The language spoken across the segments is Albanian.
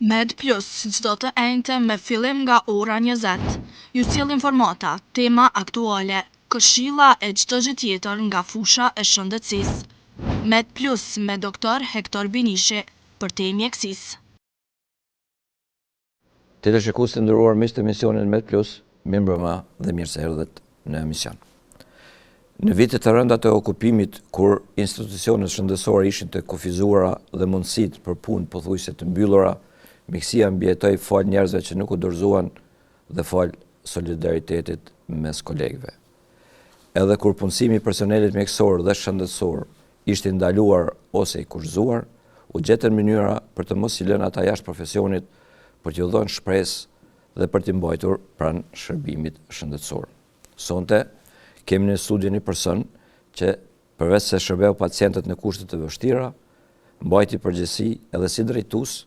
Med Plus, çdo të enjte me fillim nga ora 20. Ju sjell informata, tema aktuale, këshilla e çdo gjë tjetër nga fusha e shëndetësisë. Med Plus me doktor Hektor Binishi për te mjekësisë. Teleshikues të nderuar, miq të emisionit Med Plus, mirëmbrëma dhe mirë se erdhët në emision. Në vitet të rënda të okupimit, kur institucionet shëndetësore ishin të kufizuara dhe mundësitë për punë pothuajse të mbyllura, mjekësia mbijetoi fal njerëzve që nuk u dorëzuan dhe fal solidaritetit mes kolegëve. Edhe kur punësimi i personelit mjekësor dhe shëndetësor ishte ndaluar ose i kurrëzuar, u gjetën mënyra për të mos i lënë ata jashtë profesionit, për t'u dhënë shpresë dhe për t'i mbajtur pranë shërbimit shëndetësor. Sonte kemi në studio një person që përveç se shërbeu pacientët në kushte të vështira, mbajti përgjegjësi edhe si drejtues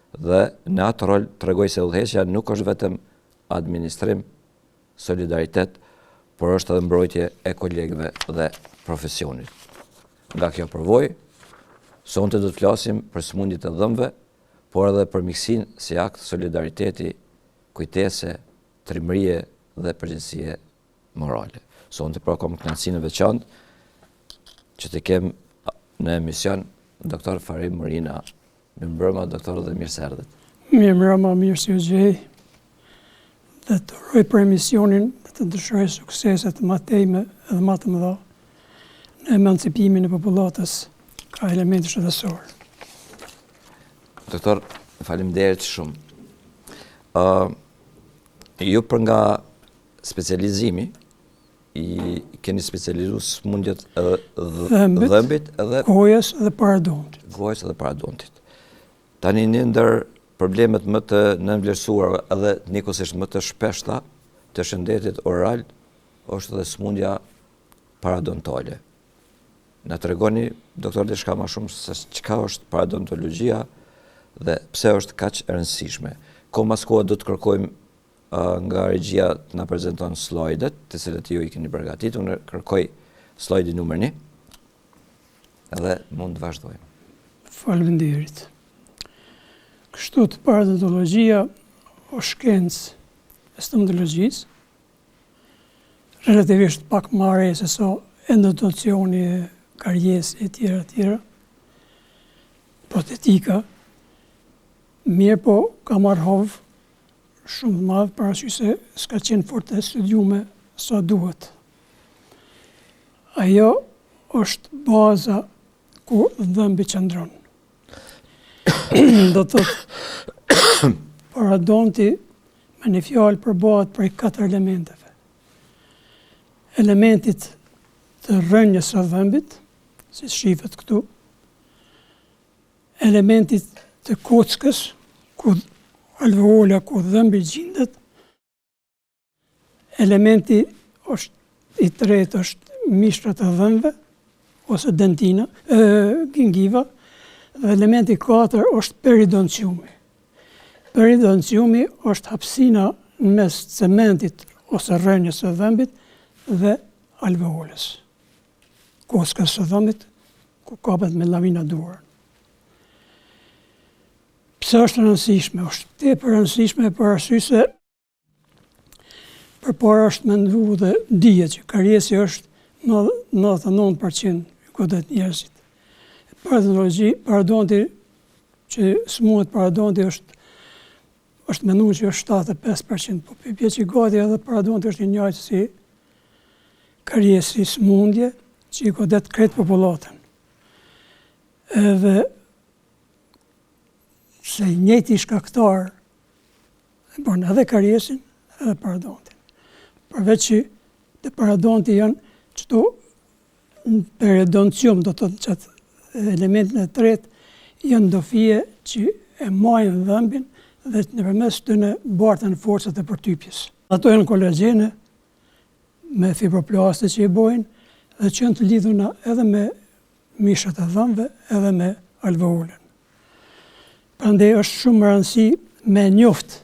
dhe në atë rol tregoi se udhëheqja nuk është vetëm administrim, solidaritet, por është edhe mbrojtje e kolegëve dhe profesionit. Nga kjo përvojë, sonte do të flasim për sëmundjet e dhëmbëve, por edhe për miksin si akt solidariteti, kujtese, trimërie dhe përgjegjësie morale. Sonte pra kam kënaqësinë e veçantë që të kem në emision doktor Farim Murina. Mirëmbrëma doktor dhe mirë se erdhët. Mirëmbrëma, mirë se u gjej. Dhe të uroj për emisionin dhe të dëshiroj sukseset më të ejme edhe më të mëdha në emancipimin e popullatës ka elementi shëndetësor. Doktor, faleminderit shumë. Ju për nga specializimi i keni specializuar sëmundjet e dhëmbit edhe gojës dhe paradontit. Gojës edhe paradontit. Tani një ndër problemet më të nënvlerësuara edhe njëkohësisht më të shpeshta të shëndetit oral është dhe sëmundja paradontale. Na tregoni, doktor, diçka më shumë se çka është paradontologjia dhe pse është kaq e rëndësishme. Kohë mas kohe do të kërkojmë nga regjia të na prezanton slajdet, të cilat ju i keni përgatitur. Unë kërkoj slajdi numër 1. Edhe mund të vazhdojmë. Faleminderit. Kështu të paradontologjia o shkencë e stomatologjisë, relativisht pak më e re se sa endodontioni, karies e tjera, protetika, mirë po ka marrë hovë shumë madhë parasysh se s'ka qenë fort e studiume sa duhet. Ajo është baza ku dhëmbi qëndron. Do të thotë paradonti me një fjalë përbohet prej 4 elementeve. Elementit të rrënjës së dhëmbit, si shifet këtu, elementit të kockës, ku alveola ku dhëmbi gjendet, elementi është i tretë është mishrat e dhëmbëve ose dentina, gingiva, dhe elementi 4 është periodonciumi. Periodonciumi është hapësina në mes cementit ose rrënjës së dhëmbit dhe alveolës, kockës së dhëmbit, ku kapet me lamina duar. Pse është rëndësishme? Është tepër rëndësishme për arsye se përpara është menduar dhe dihet që kariesi është 99% i godet njerëzit. Paradonti, që smundet paradonti është menduar që është 75%, po pyetja që gati edhe paradonti është i njëjtë si kariesi, smundje që i godet krejt popullatën. Edhe se i njëjti shkaktar e bën edhe kariesin edhe paradontin. Përveç që të paradonti janë çdo periodoncium, do të thotë çat elementin e tretë janë dofije që e majnë dhëmbin dhe nëpërmes tyre barten forcat e përtypjes. Ato janë kolagjene me fibroplaste që i bojnë dhe që janë të lidhuna edhe me mishrat e dhëmbëve edhe me alveolën. Prandaj është shumë rëndësi me njoft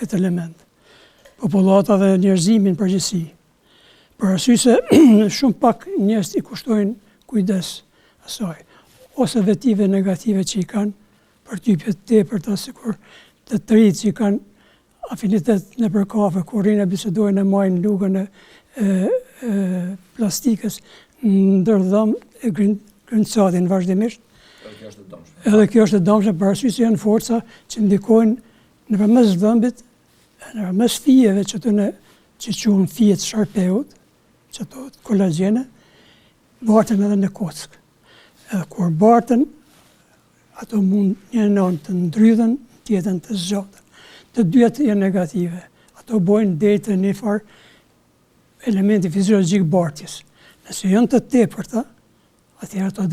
këtë element, popullata dhe njerëzimin përgjithësi. Për arsye se shumë pak njerëz i kushtojnë kujdes asaj, ose vetive negative që i kanë përtypje të tepërta, sikur të tërit që kanë afinitet në për kafe, kur rinë e bisedojnë e majnë lugën e plastikës, ndër dhëmë e grëndësatin vazhdimisht. Edhe kjo është e dëmshme, për arsye se janë forca që ndikojnë nëpërmes dhëmbit, nëpërmes fijeve që quhen fije të sharpeut, që ato kolagjene, barten edhe në kockë. Edhe kur barten, ato mund një anë të ndrydhen, tjetën të zgjatën. Të dyat janë negative. Ato bojnë deri te një farë elementi fiziologjik bartjes. Nëse janë të tepërta, atëherë ato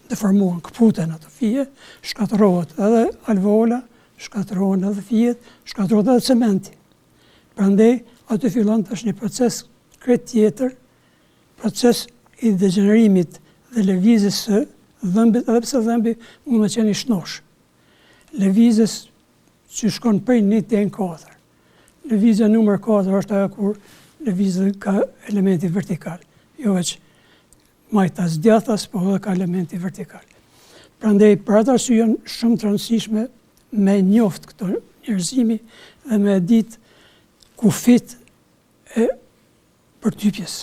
deformohen, kputen ato fije, shkatërrohet edhe alveola, shkatërrohen edhe fijet, shkatërrohet edhe cementi. Prandaj aty fillon tash një proces krejt tjetër, proces i degenerimit dhe lëvizjes së dhëmbit, edhe pse dhëmbi mund të qenë i shnosh. Lëvizjes që shkon prej 1 te 4. Lëvizja numër 4 është ajo kur lëvizja ka elementi vertikal, jo veç majtas djathtas, po edhe ka elementi vertikal. Prandaj për atë arsye janë shumë të rëndësishme me njoft këto njerëzimi dhe me ditë kufit e përtypjes.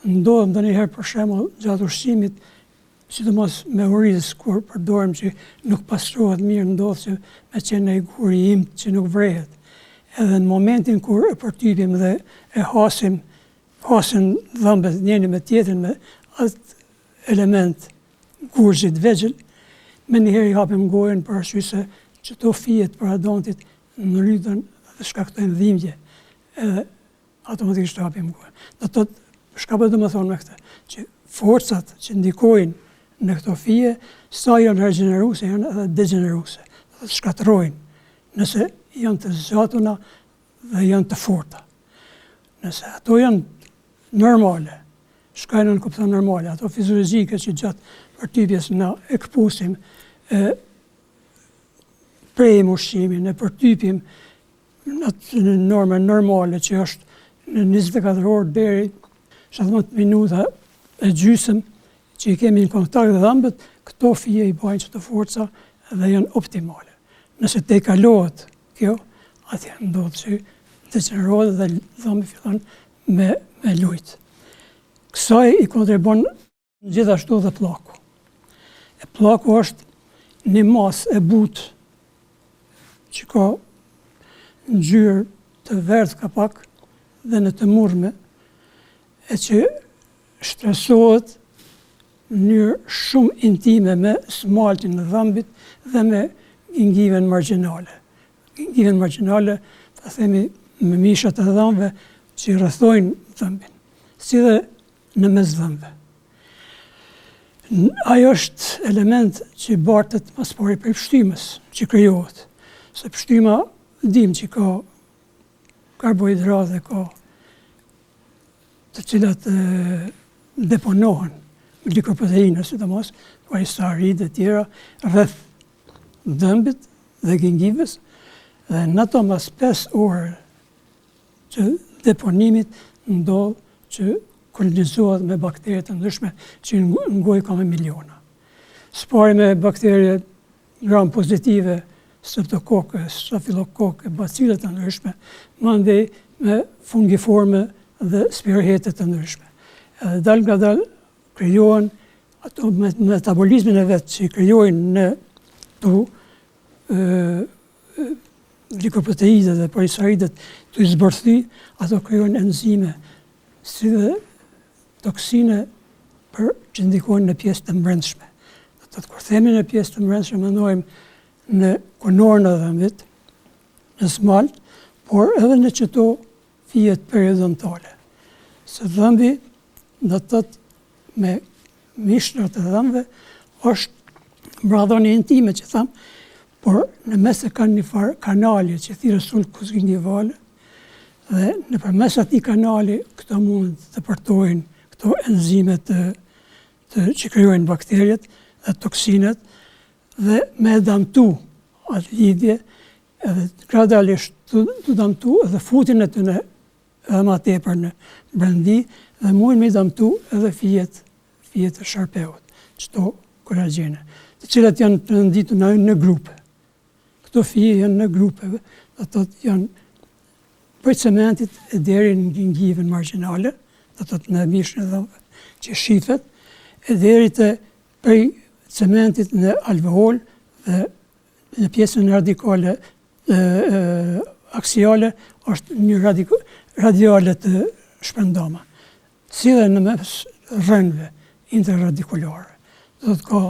Ndodh ndonjëherë për shembull gjatë ushqimit, sidomos me oriz, kur përdorim që nuk pastrohet mirë, ndodh që me qenë në guri im që nuk vrehet. Edhe në momentin kur e përtypim dhe e hasin dhëmbët njëri me tjetrin me atë element gurgjit vegjël, me njëherë i hapim gojën për arsye se çdo fijet për adontit ndryden dhe shkaktojnë dhimbje. Edhe automatikisht hapim gojën. Do të thotë, çka po do të thonë me këtë? Që forcat që ndikojnë në këto fije, sa janë regeneruese, janë edhe degeneruese. Do të shkatërrojnë nëse janë të zgjatuna dhe janë të forta. Nëse ato janë normale, shkojnë në kuptim normale, ato fiziologjike që gjatë përtypjes na e këpusim, prejmë ushqimin, e përtypim në normën normale që është në 24 orë deri 17 minuta e gjysmë që i kemi në kontakt dhe dhëmbët, këto fije i bajnë çdo forca dhe janë optimale. Nëse te kalohet kjo, atëherë ndodh që degenerohet dhe dhëmbi fillon me lujt. Kësaj i kontribon gjithashtu dhe pllaku. E pllaku është një masë e butë që ka ngjyrë të verdhë kapak dhe në të murme, e që shtresohet në mënyrë shumë intime me smaltin në dhëmbit dhe me gingiven margjinale. Gingiven margjinale, ta themi, me mishat e dhëmbëve që i rrethojnë dhëmbin, si dhe në mes dhëmbëve. Ajo është element që bartet mas pari për pështymës që krijohet. Se pështyma dim që ka karbohidrate, ka të cilat deponohen glikoproteina, sidomos, pa saharit e tjera, rreth dhëmbit dhe gingives, dhe në ato mas 5 orë që deponimit ndodh që kolonizohet me bakterie të ndryshme që në gojë ka me miliona. Spari me bakterie gram pozitive, streptokoke, stafilokoke, bacilet të ndryshme, mandej me fungiforme dhe spirohetet të ndryshme. Edhe dal nga dal krijohen ato metabolizmin e vetë që krijojnë në glikoproteidet dhe polisaharidet të zbërthy, ato krijojnë enzime, si dhe toksine që ndikojnë në pjesë të brendshme. Do të kur themi në pjesë të brendshme, mendojmë në konorën e dhëmbit, në smalt, por edhe në çdo fijet periodontale. Se dhëmbi, do të thotë me mishnat e dhëmbëve, është mbradhoni intime që thamë, por në mes e kanë një farë kanali që thirrë sulcus gingivale, dhe nëpërmes atij kanali këto mund të përtojnë këto enzime që krijojnë bakteriet dhe toksinet, dhe me damtu atë lidhje, edhe gradualisht të damtu edhe futin e të në edhe ma tepër në brendi, dhe mujnë me damtu edhe fijet e sharpeut, çto kolagjene. të cilat janë të rënditur në grupe. Këto fije janë në grupe, do të thotë janë prej cementit e deri në gingiven marginale, do të thotë në mishën e dhëmbëve që shifet, e deri te prej cementit në alveol dhe në pjesën radikale aksiale është një radiale të shpendama, si dhe në mes rrënjve interradikulare. Do të ka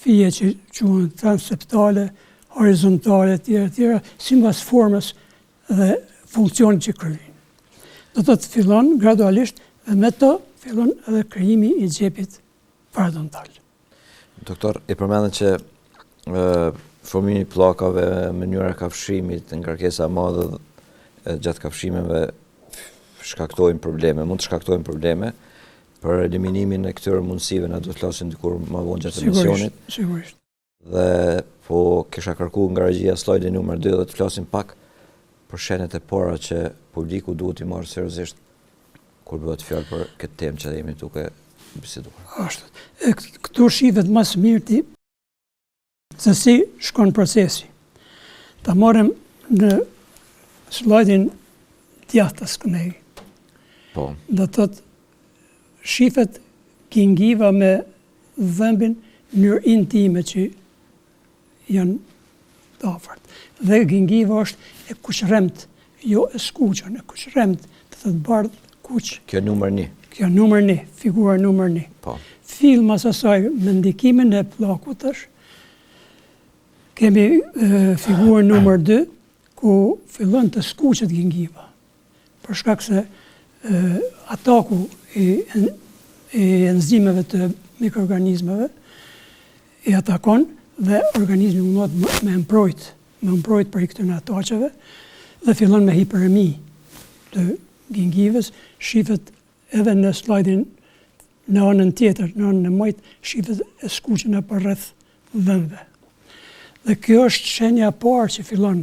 fije që quhen transeptale, horizontale, tjera, sipas formës dhe funksionit që kryejnë. Do të fillon gradualisht dhe me to fillon edhe krijimi i xhepit parodontal. Doktor, i përmendën që formimi i pllakave, mënyra e kafshimit, ngarkesa e madhe gjatë kafshimeve shkaktojnë probleme, mund të shkaktojnë probleme. Për eliminimin e këtyre mundësive na do të flasim dikur më vonë gjatë emisionit. Sigurisht. Dhe po kisha kërkuar nga regjia slajdin numër 2 dhe të flasim pak për shenjat e para që publiku duhet i marrë seriozisht kur bëhet fjalë për këtë temë që jemi duke biseduar. Ashtu. Këtu shihet më së miri se si shkon procesi. Ta marrim në slajdin djathtas kënej. Po. Do të thotë shifet gingiva me dhëmbin në mënyrë intime që janë të afërt. Dhe gingiva është e kuqremt, jo e skuqur, e kuqremt, të thotë bardh kuq. Kjo numër 1. Kjo numër 1, figura numër 1. Po. Filmas asaj me ndikimin e pllakut është kemi figurën numër 2, ku fillon të skuqet gingiva. Për shkak se ataku i enzimeve të mikroorganizmave i atakon dhe organizmi mundohet me mbrojt për këtyre ataqeve dhe fillon me hiperemi të gingives, shifet edhe në slajdin në anën tjetër, në anën e majt, shifet e skuqena për rreth dhëmbëve. Dhe kjo është shenja e parë që fillon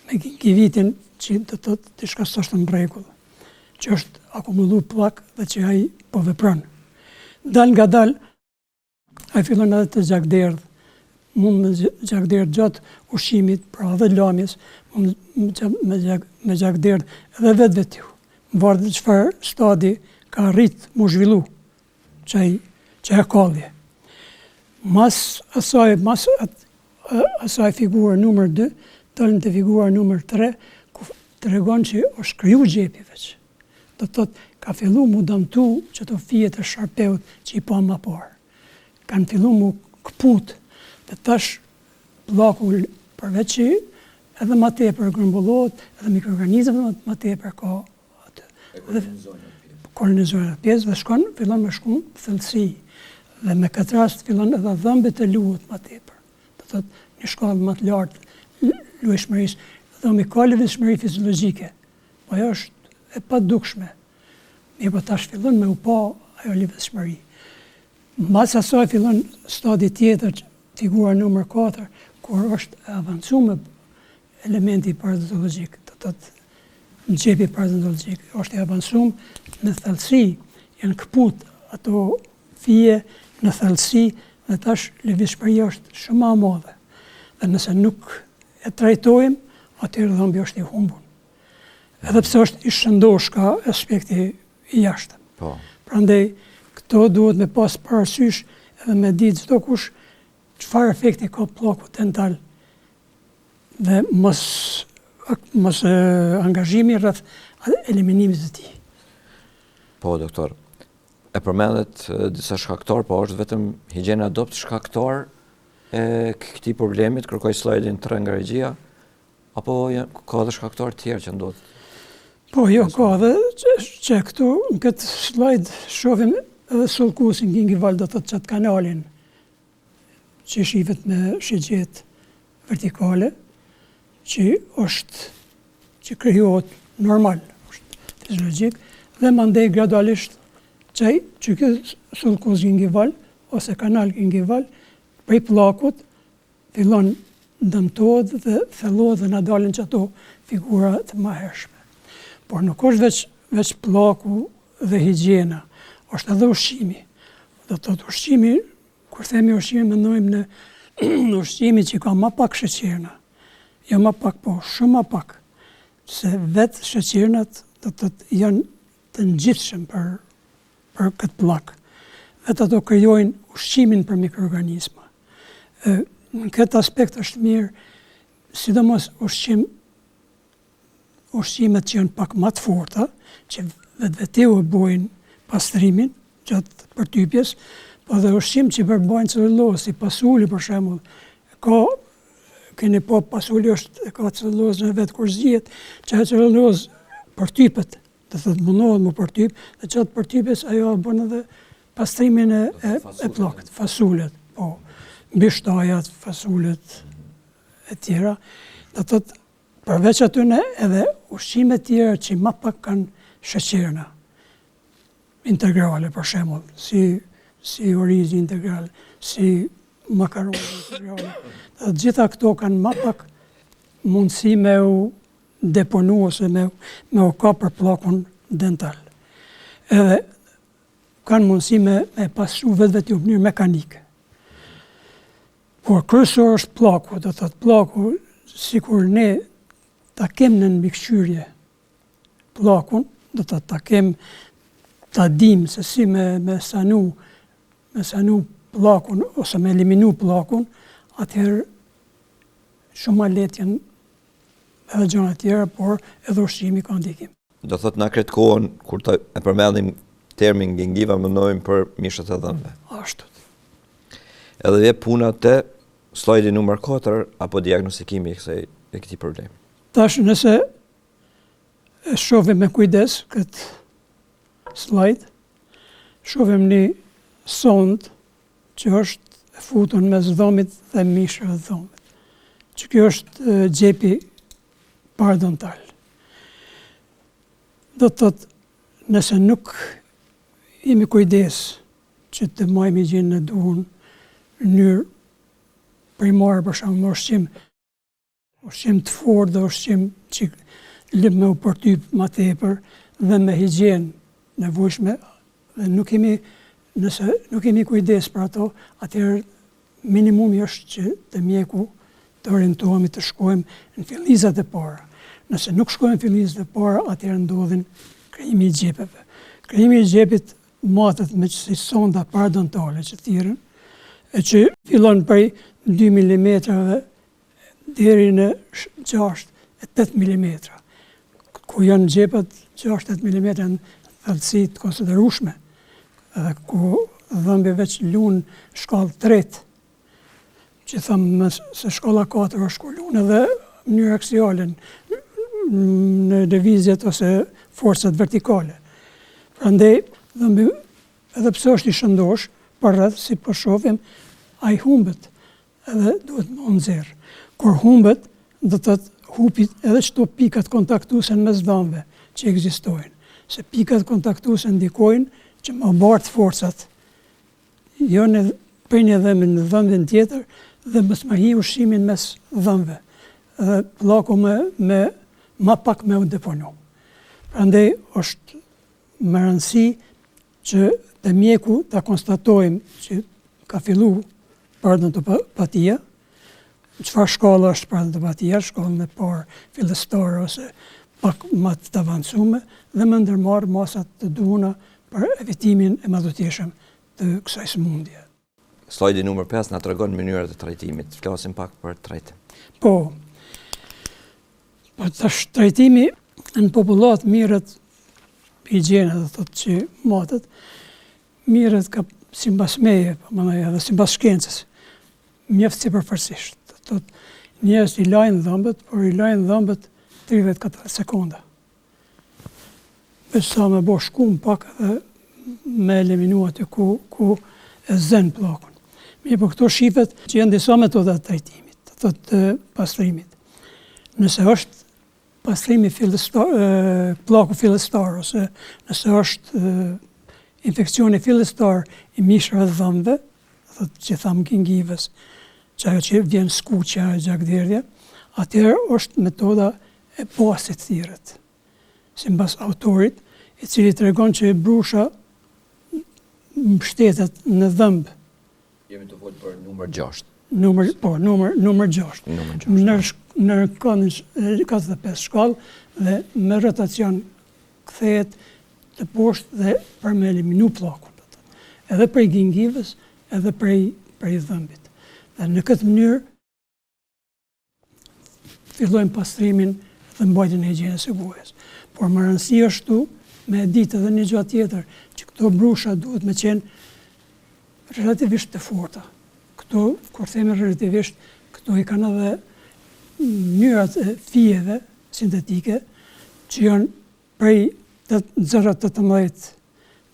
me gingivitin që do të thotë diçka s'është në rregull, që është akumulluar pllak dhe që ai po vepron. Dal nga dal, ai fillon edhe të gjakderdh, mund me gjakderdh gjatë ushqimit, pra edhe lamjes, mund me gjakderdh edhe vetë. Varet se çfarë stadi ka arrit mu zhvillu që e kallje. Mas asaj figura numër 2, dalën te figura numër 3, ku tregon që është kriju xhepi veç. Do të thotë ka fillu mu dëmtu që të fije të sharpeut që i pa më parë. Kanë fillu mu këput dhe tash pllaku përveç që edhe më tepër grumbullohet, edhe mikroorganizmat më tepër ka atë. Kolonizojnë atë pjesë dhe fillon me shku thellësi. Dhe me këtë rast fillon edhe dhëmbët e luhet më tepër. Do thotë një shkallë më të lartë luajshmërisë, dhëmbi ka lëvizshmëri fiziologjike, po ajo është e padukshme. Mirë, po tash fillon me u pa ajo lëvizshmëri. Mbas asaj fillon stadi tjetër, figura numër 4, kur është e avancuar elementi parodontologjik, do thotë xhepi parodontologjik është e avancuar në thellësi, janë këput ato fije në thellësi dhe tash lëvizshmëria është shumë më e madhe. Dhe nëse nuk e trajtojmë, atëherë dhëmbi është i humbur. Edhe pse është i shëndosh ka aspekti i jashtëm. Po. Prandaj këto duhet me pas parasysh edhe me ditë çdo kush çfarë efekti ka pllaku dental dhe mos angazhimi rreth eliminimit të tij. Po, doktor. E përmendet disa shkaktar, po është vetëm higjiena adopt shkaktar e këtij problemit, kërkoj slajdin 3 nga regjia, apo ka edhe shkaktar tjerë që ndodh? Po, jo, ka edhe që këtu në këtë slajd shohim edhe sulkusin gingival, do të thotë çat kanalin që shihet me shigjet vertikale, që krijohet normal, është fiziologjik, dhe mandej gradualisht që ky sulkus gingival ose kanal gingival prej pllakut fillon dëmtohet dhe thellohet dhe na dalin çato figura të mëhershme. Por nuk është veç pllaku dhe higjiena, është edhe ushqimi. Do të thotë ushqimi Kur themi ushqim, mendojmë në ushqimi që ka ma pak sheqerna. Jo ma pak, po shumë ma pak. Se vetë sheqernat janë të ngjitshëm për këtë pllak. Vetë ato krijojnë ushqimin për mikroorganizma. Në këtë aspekt është mirë, sidomos ushqimet që janë pak më të forta, që vetveu e bojnë pastrimin gjatë përtypjes, po dhe ushqim që përbajnë celulozë, si pasuli për shembull, keni po pasuli ka celulozë në vetë kur zgjihet, që ajo celulozë përtypet, do thotë mundohet më përtyp, dhe gjatë përtypjes ajo bën edhe pastrimin e pllakut, fasulet, po, mbishtajat, fasulet e tjera, do thotë përveç atyne edhe ushqime tjera që më pak kanë sheqerna integrale për shembull, si orizi integral, si makaronë integrale. Dhe gjitha këto kanë më pak mundësi me u deponu ose me u ka për pllakun dental. Edhe kanë mundësi me pasru vetë në mënyrë mekanike. Por kryesor është pllaku, do thotë pllaku, sikur ne ta kemë në mbikëqyrje pllakun, do thotë ta dimë se si me sanu pllakun ose me eliminu pllakun, atëherë shumë ma lehtë janë edhe gjëra tjera, por edhe ushqimi ka ndikim. Do thotë na kretë kohën kur e përmendim termin gingiva, mendojmë për mishët e dhënve. Ashtu. Edhe vjen puna te slajdi numër 4 apo diagnostikimi i këtij problemi. Tash nëse e shohim me kujdes këtë slajd, shohim një sond që është e futur mes dhomit dhe mishëve të dhomit. Që kjo është gjepi parodontal. Do të thotë, nëse nuk jemi kujdes që të majmë higjienën e duhur në mënyrë primare, për shembull ushqim të fortë dhe ushqim që lëp me u përtyp më tepër dhe me higjenë nevojshme, dhe nëse nuk kemi kujdes për ato, atëherë minimumi është që të mjeku të orientohemi të shkojmë në fillizat e para. Nëse nuk shkojmë në fillizat e para, atëherë ndodhin krijimi i gjepeve. Krijimi i gjepit matet me si sonda parodontale që thirrën, e që fillon prej 2 mm deri në 6-8 mm, ku janë gjepat 6-8 mm në thellësi të konsiderueshme, edhe ku dhëmbi veç lun shkallë 3, që thëmë se shkalla 4 është ku lun edhe mënyrë aksiale në lëvizjet ose forcat vertikale. Prandaj dhëmbi edhe pse është i shëndosh, për rreth si po shohim, ai humbet edhe duhet më nxjerr. Kur humbet, do të thotë hupit edhe çto pikat kontaktuese mes dhëmbëve që ekzistojnë. Se pikat kontaktuese ndikojnë që më bartë forcat, jo në prej një dhëmbë në dhëmbën tjetër, dhe mos më hi ushqimin mes dhëmbëve. Dhe pllaku më pak me u deponu. Prandaj është më rëndësi që te mjeku ta konstatojmë që ka fillu parodontopatia, çfarë shkalla është parodontopatia, shkallën e parë fillestare ose pak më të avancuar, dhe më ndërmarr masat të duhura për evitimin e madhëtjeshëm të kësaj sëmundje. Slajdi numër 5 na tregon mënyrat e trajtimit. Flasim pak për trajtim. Po, tash trajtimi në popullat mirët higjiena, do thotë që matet, mirët ka sipas meje, edhe sipas shkencës, mjaft sipërfaqësisht. Do thotë njerëz i lajnë dhëmbët, por i lajnë dhëmbët 30-40 sekonda. Veç sa me bo shkum pak dhe me eliminu aty ku e zën pllakun. Mirë, po këto shifet që janë disa metoda të trajtimit, do thotë pastrimit. Nëse është pastrimi pllaku fillestar, ose nëse është infekcioni fillestar i mishëve dhe dhëmbëve, do thotë që thamë gingivës, që ajo që vjen skuqja e gjakderdhja, atëherë është metoda e pasit thirrët, sipas autorit, i cili tregon që brusha mbështetet në dhëmbë. Jemi të folë për numër 6. Numër 6. Në rëkonin 45 shkallë dhe me rotacion kthehet të poshtë dhe për me eliminu pllakun. Edhe prej gingivës, edhe prej dhëmbit. Dhe në këtë mënyrë fillojmë pastrimin dhe mbajtjen e higjienës së gojës. Por më rëndësi është tu me ditë edhe një gjatë tjetër që këto brusha duhet me qenë relativisht të forta. Këto, kur themi relativisht, këto i kanë edhe mënyrat e fijeve sintetike që janë prej 0,18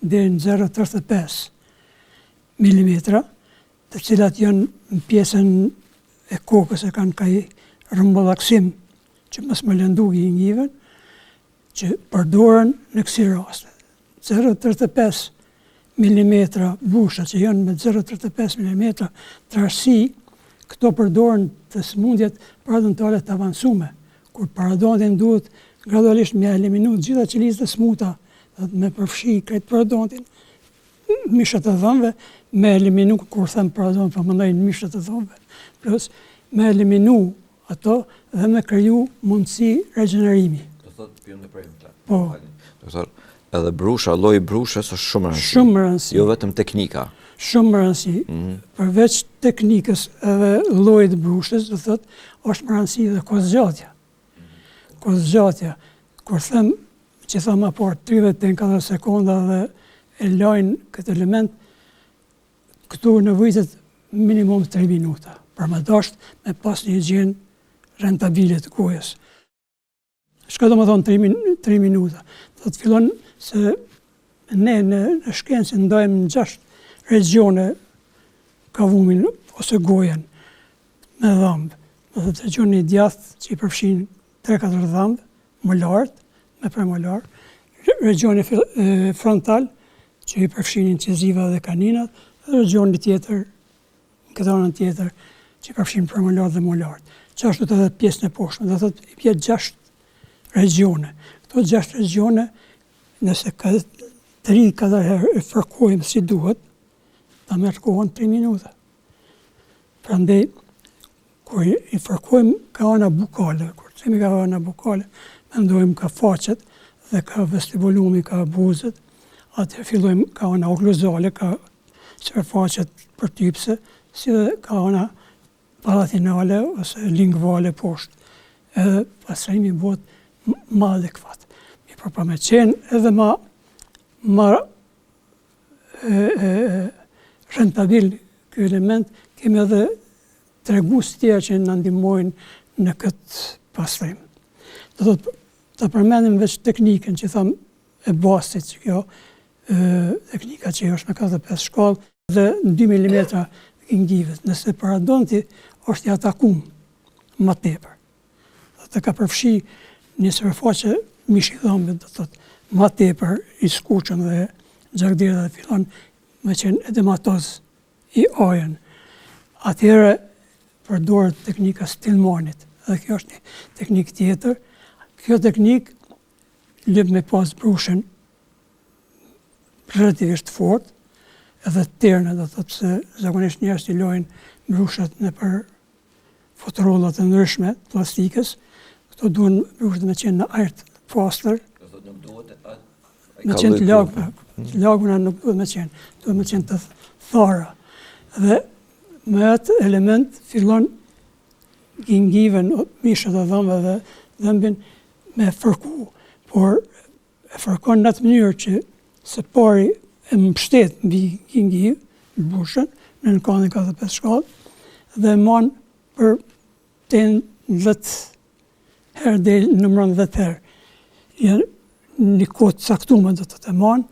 deri në 0,35 mm, të cilat janë në pjesën e kokës e kanë kaj rëmbëllaksim që mos më lëndu gingiven, që përdoren në kësi raste. 0,35 mm busha që janë me 0,35 mm trashësi, këto përdoren të smundjet paradontale të avancume, kur paradontin duhet gradualisht me eliminu gjitha qelizat e smuta, dhe me përfshi krejt paradontin, mishat e dhëmbëve, me eliminu, kur them paradont, po mendoj në mishat e dhëmbëve, plus me eliminu ato dhe me kriju mundësi regenerimi. Do thotë pjëm dhe prejmë. Po. Do thotë, edhe brusha, lloji brushës është shumë rëndësi. Shumë rëndësi. Jo vetëm teknika. Shumë rëndësi. Përveç teknikës edhe llojit brushës, do thotë, është më rëndësi dhe kozgjatja. Kozgjatja, kur them që thamë apar 30-40 sekonda dhe e lajnë këtë element, këtu nevojitet minimum 3 minuta, për më dasht me pas një higjen rentabile të gojës. Shka do më thonë 3 minuta? Do të fillon se ne në shkencë ndajmë në 6 regione kavumin ose gojen me dhëmbë. Do të regioni i djathtë që i përfshin 3-4 dhëmbë, molarët, me premolar, regioni frontal që i përfshin inciziva dhe kaninat, dhe regioni tjetër, në këtë anën tjetër, që i përfshin premolar dhe molarët. Qashtu të edhe pjesën e poshtme, dhe thotë i pjetë 6 regione. Këto 6 regione, nëse 3-4 herë e fërkojmë si duhet, ta merr kohën 3 minuta. Prandaj, kur i fërkojmë ka ana bukale, kur themi ka ana bukale, mendojmë ka faqet dhe ka vestibulumi, ka buzët, atëherë fillojmë ka ana okluzale, ka sifërfaqet përtypse, si dhe ka ana palatinale ose lingvale poshtë. Edhe pastrimi bëhet ma adekuat. Për me qenë edhe ma rentabil ky element, kemi edhe tregus tjerë që në ndihmojnë në këtë pastrim. Do thotë, ta përmendim veç teknikën që thamë e basit, që kjo teknika që është me 45 shkallë dhe në 2 mm gingivet. Nëse paradonti është i atakum më tepër, dhe ka përfshi një sifërfaqe mishi dhëmbët, do thotë, më tepër i skuqën dhe gjakdera dhe fillon me qenë edematoz i ajën. Atëherë përdoret teknika Stillmanit, dhe kjo është një teknikë tjetër. Kjo teknikë lyp me pas brushën relativisht fort, edhe terne, do thotë se zakonisht njerëzit i lojnë brushat nëpër fotorollat e ndryshme plastikës. Këto duhen brushat me qenë në ajër të pastër. Do thotë nuk duhet me qenë të laguna. Laguna nuk duhet me qenë të thara. Dhe me atë element fillon gingiven, mishat e dhëmbëve dhe dhëmbin me fërku, por e fërkon në atë mënyrë që së pari e mbështet mbi gingiv, bushën, në kanë 45 shkallë, dhe man për 10 herë dhe nëmëron 10 herë. Një kohë të caktuar do të man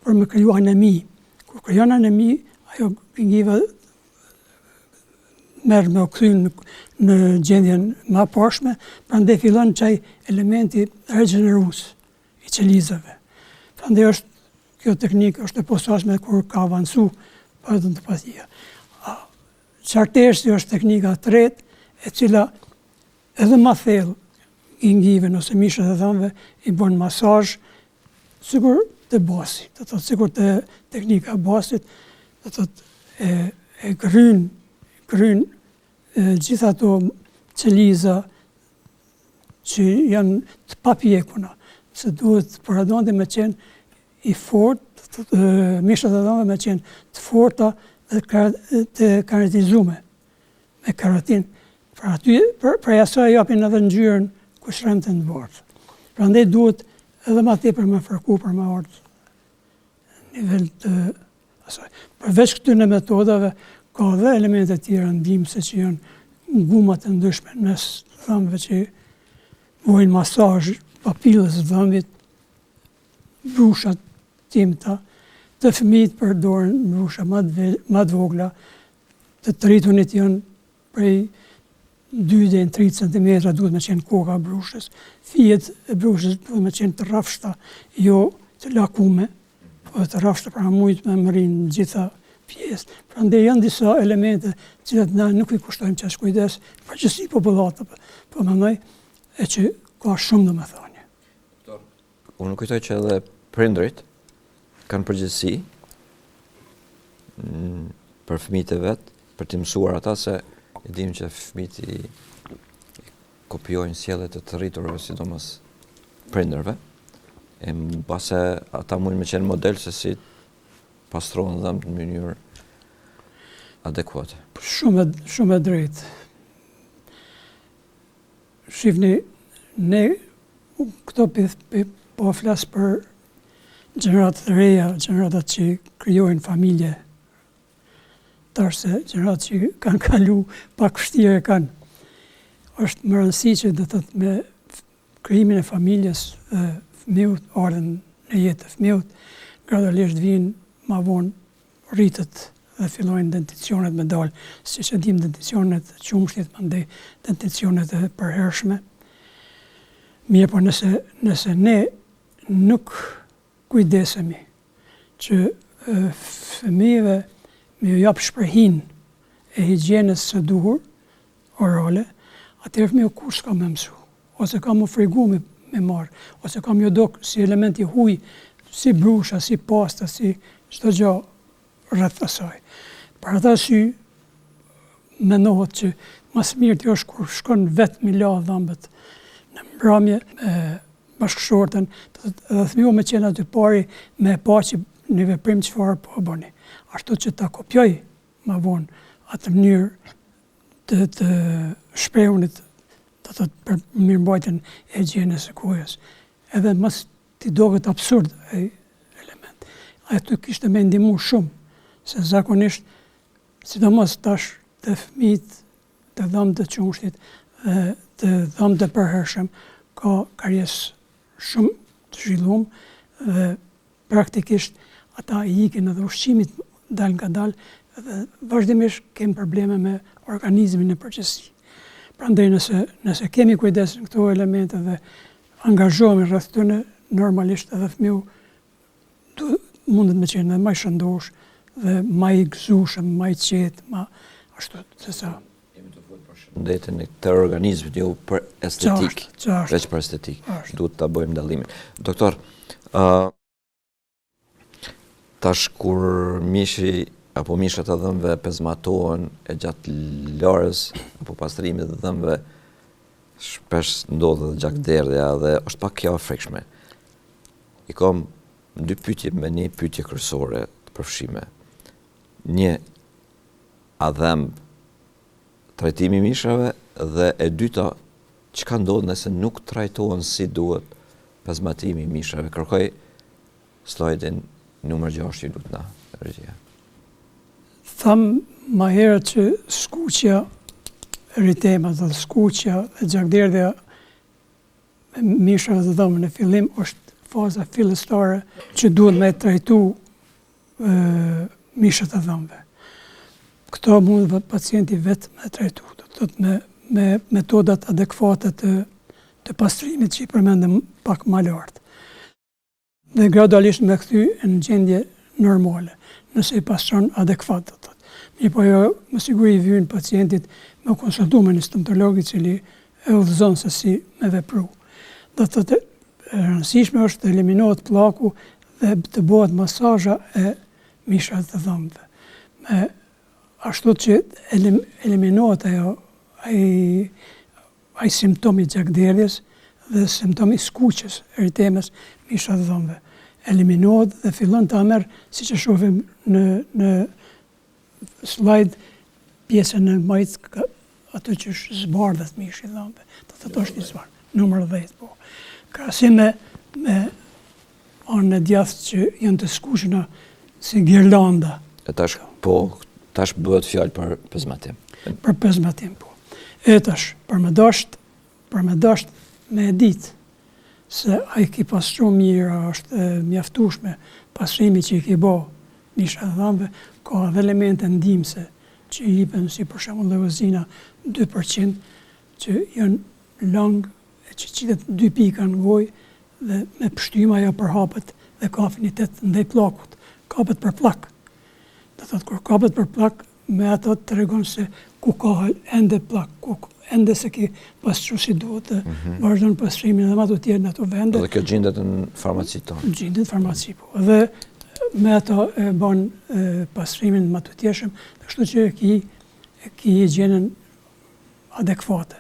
për me kriju anemi. Kur krijon anemi, ajo gingiva merr me u kthy në gjendjen më pashme, prandaj fillon çaj elementi regenerues i qelizave. Prandaj është kjo teknikë është e posaçme kur ka avancu paradontopatia. Qartësi është teknika e tretë, e cila edhe më thellë gingiven ose mishat e dhëmbëve i bën masazh sikur të basi, do të thotë sikur të teknika e basit, do të thotë e gryn gjitha ato qeliza që janë të papjekuna, se duhet për adonte me qenë i fort, mishat e dhëmbëve me qenë të forta dhe të karatizume me karatin. Pra asaj japin edhe ngjyrën kushtrem të ndvartë. Prandaj duhet edhe ma tepër me fërku për me ardhë nivel të asaj. Përveç këtyre metodave, ka dhe elemente tjera ndihmëse që janë gumat e ndryshme mes dhëmbëve që bojnë masazh papillës dhëmbit, brushat timta, të fëmijët përdoren brusha më të vogla, të rritunit janë prej 2 deri në 30 cm duhet me qenë koka brushës. Fijet e brushës duhet me qenë të rrafshta, jo të lakume, po të rrafshta pra mujt me mërin në gjitha pjesë. Prandaj janë disa elemente cilat na nuk i kushtojmë qas kujdes, përgjithësi popullatës, po mendoj e që ka shumë domethënie. Unë kujtoj që edhe prindrit kanë përgjegjësi për fëmijët e vet, për të mësuar ata se e dim që fëmijët i kopjojnë sjelljet e të rriturve, sidomos prindërve, e mbase ata mund me qenë model se si pastrohen dhëmbët në mënyrë adekuate. Shumë e drejtë. Shifni, ne këto po flas për gjeneratat e reja, gjeneratat që krijojnë familje, tash se gjeneratat që kanë kalu pak vështirë kanë. Është më rëndësi që do të thotë me krijimin e familjes dhe fëmijët, ardhen në jetë të fëmijët, gradualisht vijnë ma vonë rritet dhe fillojnë denticionet me dalë, siç e dim denticionet e qumshtit, mandej denticionet e përhershme. Mirë, por nëse ne nuk kujdesemi që fëmijëve me ju jap shprehin e higjienës së duhur orale, atëherë fëmiu kur s'ka me mësu, ose ka më frigu me marë, ose ka më dok si elementi huj, si brusha, si pasta, si çdo gjë rreth asaj. Për ata sy mendohet që mas mirë ti është kur shkon vetë mi la dhëmbët në mbrëmje me bashkëshorten, dhe fëmiu me qenë aty pari me pa që një veprim çfarë po bëni. Ashtu që ta kopjoj ma vonë atë mënyrë të shprehunit, do të thotë për mirëmbajtjen e higjienës së gojës. Edhe mos ti doket absurd ai element. Aty kishte më ndihmu shumë, se zakonisht, sidomos tash të fëmijët të dhëmbët të qumshtit dhe të dhëmbët të përhershëm, ka karjesë shumë të zhvilluar dhe praktikisht ata i ikin edhe ushqimit dal nga dal dhe vazhdimisht kemi probleme me organizmin në përgjithësi. Prandaj nëse kemi kujdes në këto elemente dhe angazhohemi rreth tyre, normalisht edhe fëmiu mundet me qenë edhe më i shëndosh dhe më i gëzueshëm, më i qetë, më ashtu se sa. Shëndetin e të organizmit, jo për estetik, veç për estetik. Duhet ta bëjmë dallimin. Doktor, tash kur mishi apo mishat e dhëmbëve pezmatohen e gjatë larës apo pastrimit të dhëmbëve, shpesh ndodhet gjakderdhja dhe është pak kjo e frikshme. I kam 2 pyetje me një pyetje kryesore të përfshime. Një, a dhëmb trajtimi i mishave, dhe e dyta, çka ndodh nëse nuk trajtohen si duhet pezmatimi i mishave? Kërkoj slajdin numër 6 që lutë na, regjia. Thamë ma herët që skuqja eritema dhe skuqja dhe gjakderdhja me mishave të dhëmbëve në fillim është faza fillestare që duhet me trajtu mishat e dhëmbëve. Këto mund pacienti vetë me trajtu, do të thotë me metodat adekuate të pastrimit që i përmendëm pak më lartë. Dhe gradualisht me kthy në gjendje normale, nëse i pastron adekuat, do të thotë. Mirë, po jo me siguri vjen pacientit me konsultu me një stomatolog i cili e udhëzon se si me vepru. Do të thotë, e rëndësishme është të eliminohet plaku dhe të bëhet masazha e mishave të dhëmbëve me ashtu që eliminohet ai simptomi gjakderdhjes dhe simptomi skuqjes, eritemës, misha të dhëmbëve. Eliminohet dhe fillon të merr, siç e shohim në slide, pjesën e majtë ato që është zbardhët mishi i dhëmbëve. Do të është i zbardhë, numër 10 po. Krahasim me anën e djathtë që janë të skuqura si girlanda. E tash bëhet fjalë për pezmatim. Për pezmatim po. E tash për me dasht me e ditë se ai ki pas shumë mirë, është mjaftueshme pasrimi që i ki bë misha e dhëmbëve, ka edhe elemente ndihmëse që i jepen, si për shembull levozina 2%, që janë lang, që qitet 2 pika në gojë dhe me pështym ajo përhapet dhe ka afinitet ndaj pllakut, kapet për pllak. Do thotë kur kapet për pllak, me ato tregon se ku ka ende pllak, ku ende se ki pasqyrë si duhet të vazhdon pastrimin edhe me ato tjerë në ato vende. Dhe kjo gjendet në farmacitë tonë. Gjendet në farmaci po. Dhe me ato e bën pastrimin më të tjershëm, kështu që ki higjienën adekuate.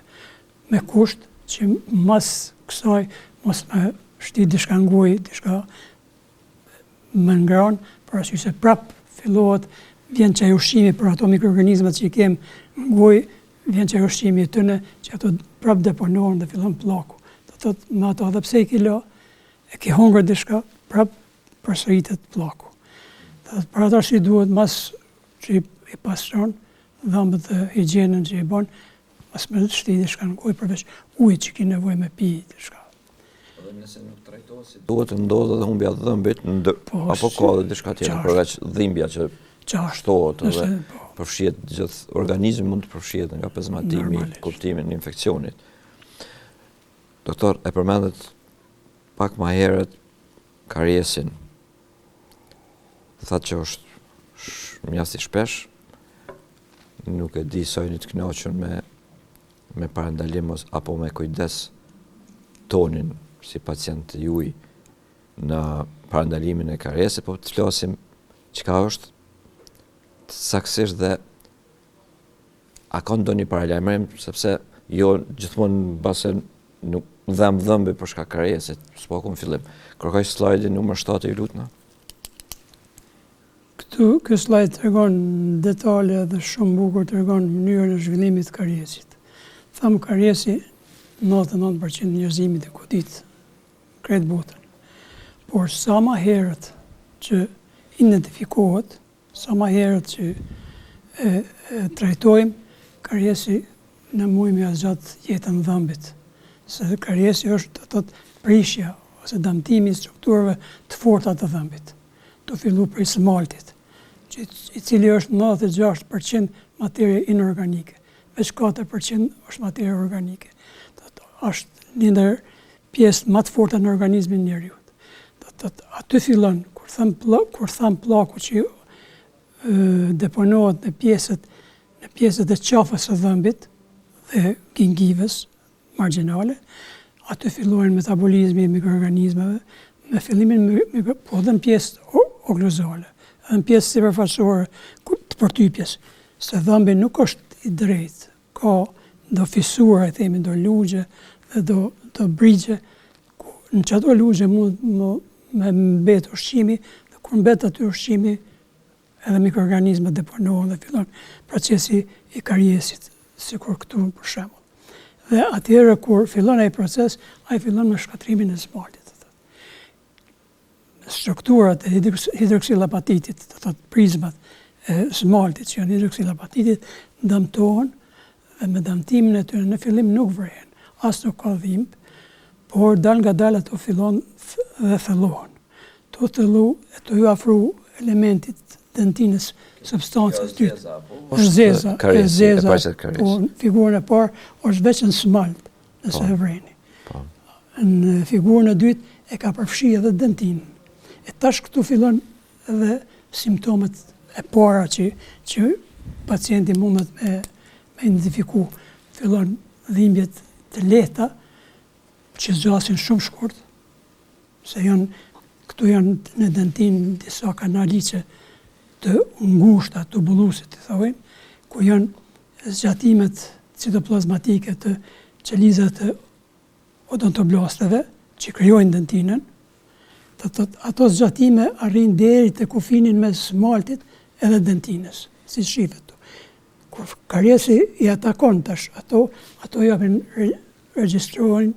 Me kusht që mas kësaj mos me shti diçka në gojë, diçka më ngran, për arsye se prap fillohet vjen çaj ushqimi për ato mikroorganizmat që i kem në gojë, vjen çaj ushqimi i tyre që ato prap deponohen dhe fillon pllaku. Do thotë me ato edhe pse i ki lë, e ki hungër diçka, prap përsëritet pllaku. Do thotë për ato si duhet mas që i pastron dhëmbët dhe higjienën që i bën, mas me shti diçka në gojë përveç ujit që ki nevojë me pi diçka. Edhe nëse nuk trajtohet si duhet të ndodhë edhe humbja e dhëmbit, apo ka edhe diçka tjetër, përveç dhimbja që shtohet dhe përfshihet gjithë organizmi, mund të përfshihet nga pezmatimi, kuptimi i infeksionit. Doktor, e përmendet pak më herët kariesin. Thatë që është mjaft i shpesh, nuk e di sa jeni të kënaqur me parandalim apo me kujdes tonin si pacient juaj në parandalimin e kariesit, po të flasim çka është saktësisht dhe a ka ndonjë paralajmërim, sepse jo gjithmonë base nuk dhëmbi për shkak kariesit, s'po kom fillim. Kërkoj slide numër 7, ju lutna. Ky slide tregon detale dhe shumë bukur tregon mënyrën e zhvillimit të kariesit. Tham kariesi 99% njerëzimit e godit krejt botën. Por sa më herët që identifikohet, sa më herët që trajtojmë, kariesi në mujmë ja zgjat jetën dhëmbit. Se kariesi është do të prishja ose damtimi i strukturave të forta të dhëmbit. Do fillu prej smaltit, i cili është 96% materie inorganike, veç 4% është materie organike. Është një ndër pjesë më të forta në organizmin e njeriut. Aty fillon kur tham plaku që deponohet në pjesët e qafës së dhëmbit dhe gingivës marginale, aty fillojnë metabolizmi i mikroorganizmave me fillimin po dhe në pjesë okluzale, edhe në pjesë sipërfaqësore të përtypjes, se dhëmbi nuk është i drejtë, ka do fisura, themi, do lugje dhe do brigje. Në çato lugje mund me mbet ushqimi, dhe kur mbet aty ushqimi, edhe mikroorganizmat deponohen dhe fillon procesi i kariesit, sikur këtu për shembull. Dhe atëherë kur fillon ai proces, ai fillon me shkatrimin e smaltit. Strukturat e hidroksilapatitit, do thotë prizmat e smaltit që janë hidroksilapatitit, dëmtohen dhe me dëmtimin e tyre në fillim nuk vrehen, as nuk ka dhimbje, por dal nga dal ato fillon dhe thellohen. To thellu e to ju afru elementit dentinës substancës dytë. Zeza, po figurën e parë është veç në smalt, nëse e vreni. Në figurën e dytë e ka përfshi edhe dentinën. E tash këtu fillon edhe simptomet e para që pacienti mundet me identifiku. Fillon dhimbjet të lehta, që zgjasin shumë shkurt, se këtu janë në dentinë disa kanaliqe të ngushta, të bullusit, të thojmë, ku janë zgjatimet citoplazmatike të qelizave të odontoblasteve që krijojnë dentinën. Ato zgjatime arrin deri te kufinin mes smaltit edhe dentinës, si shifet tu. Kur kariesi i atakon tash, ato japin regjistrojnë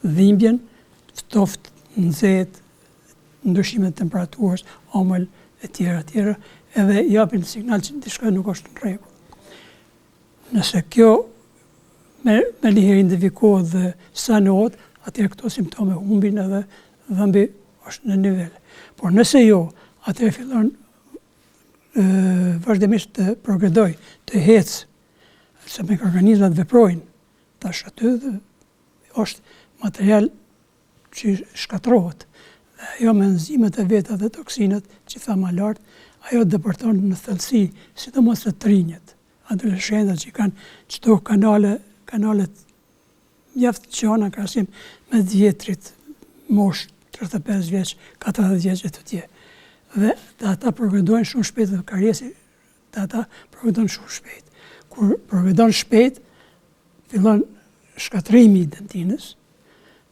dhimbjen, ftoftë, nxehtë, ndryshimet temperaturës, omël e tjera, edhe japin signal që diçka nuk është në rregull. Nëse kjo me liher identifikohet dhe sanohet, atëherë këto simptome humbin edhe dhëmbi është në nivel. Por nëse jo, atëherë fillon vazhdimisht të progredoj, të hecë, se mikroorganizmat veprojnë, tash aty është material që shkatrohet. Dhe ajo me enzimet e veta dhe toksinat që tha më lart, ajo depërton në thellësi, sidomos të trinjët, adoleshentët që kanë çdo kanalet mjaft qana krahasim me djetrit, mosh 35 vjeç, 40 vjeç e të tjerë. Dhe ata progredojnë shumë shpejt dhe kariesi ata progredojnë shumë shpejt. Kur progredon shpejt, fillon shkatrimi i dentinës.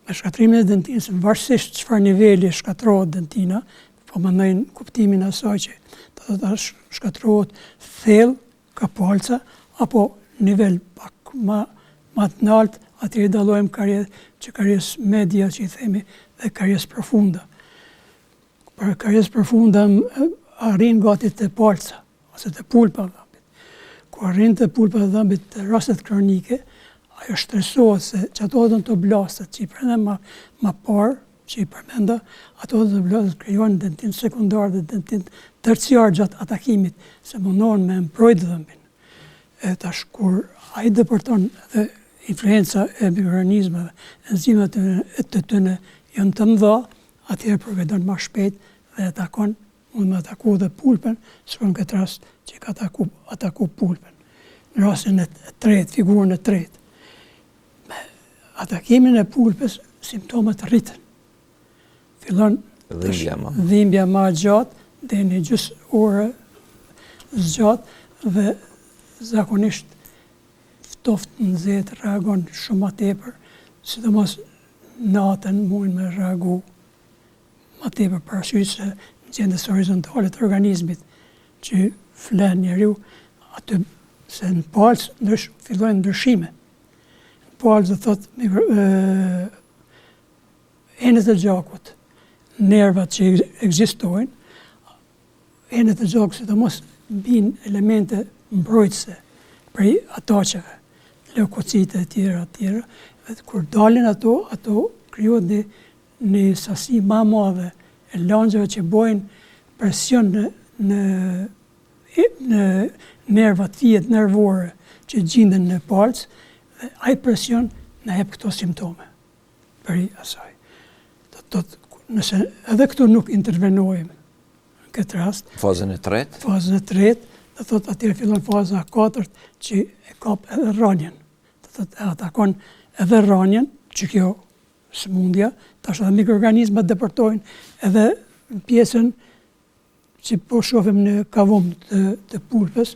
Me shkatrimin e dentinës, varësisht çfarë niveli shkatrohet dentina, po mendojnë kuptimin e asaj që do shkatrohet thellë, ka palca, apo nivel pak më të lartë, atëherë dallojmë karies media që i themi dhe karies profunda. Për karies profunda arrin gati te palca ose te pulpa e dhëmbit. Kur arrin te pulpa e dhëmbit te rastet kronike, ajo stresohet se çato odontoblastat që i përmenda më parë, që i përmenda, ato odontoblastat krijojnë dentin sekundar dhe dentin terciar gjatë atakimit, se mundohen me mbrojtë dhëmbin. E tash kur ai depërton dhe influenca e mikroorganizmave, enzimat e të tyre janë të mëdha, atëherë progredon më shpejt dhe mund me ataku dhe pulpen, sikur në këtë rast që ka ataku pulpen. Në rastin e tretë, figurën e tretë. Me atakimin e pulpes, simptomat rriten. Fillon dhimbja më gjatë, deri në gjysmë ore zgjatë dhe zakonisht ftoftë nxehtë reagon shumë më tepër, sidomos natën mund me reagu më tepër parasysh se në gjendjes horizontale të organizmit që flen njeriu, aty se në palc fillojnë ndryshime. Në palc do thotë enet e gjakut, nervat që ekzistojnë, enet e gjakut sidomos bin elemente mbrojtëse prej ataqeve, leukocite e tjera, dhe kur dalin ato krijohet një sasi më e madhe e langjeve që bojnë presion në nervat, fijet nervore që gjenden në palc, dhe ai presion na jep këto simptome për asaj. Nëse edhe këtu nuk intervenojmë në këtë rast, fazën e tretë, do thotë atëherë fillon faza e katërt që e kap edhe rrënjën. Do thotë atakon edhe rrënjën, që kjo sëmundja, tash edhe mikroorganizmat depërtojnë edhe në pjesën që po shohim në kavum të pulpës,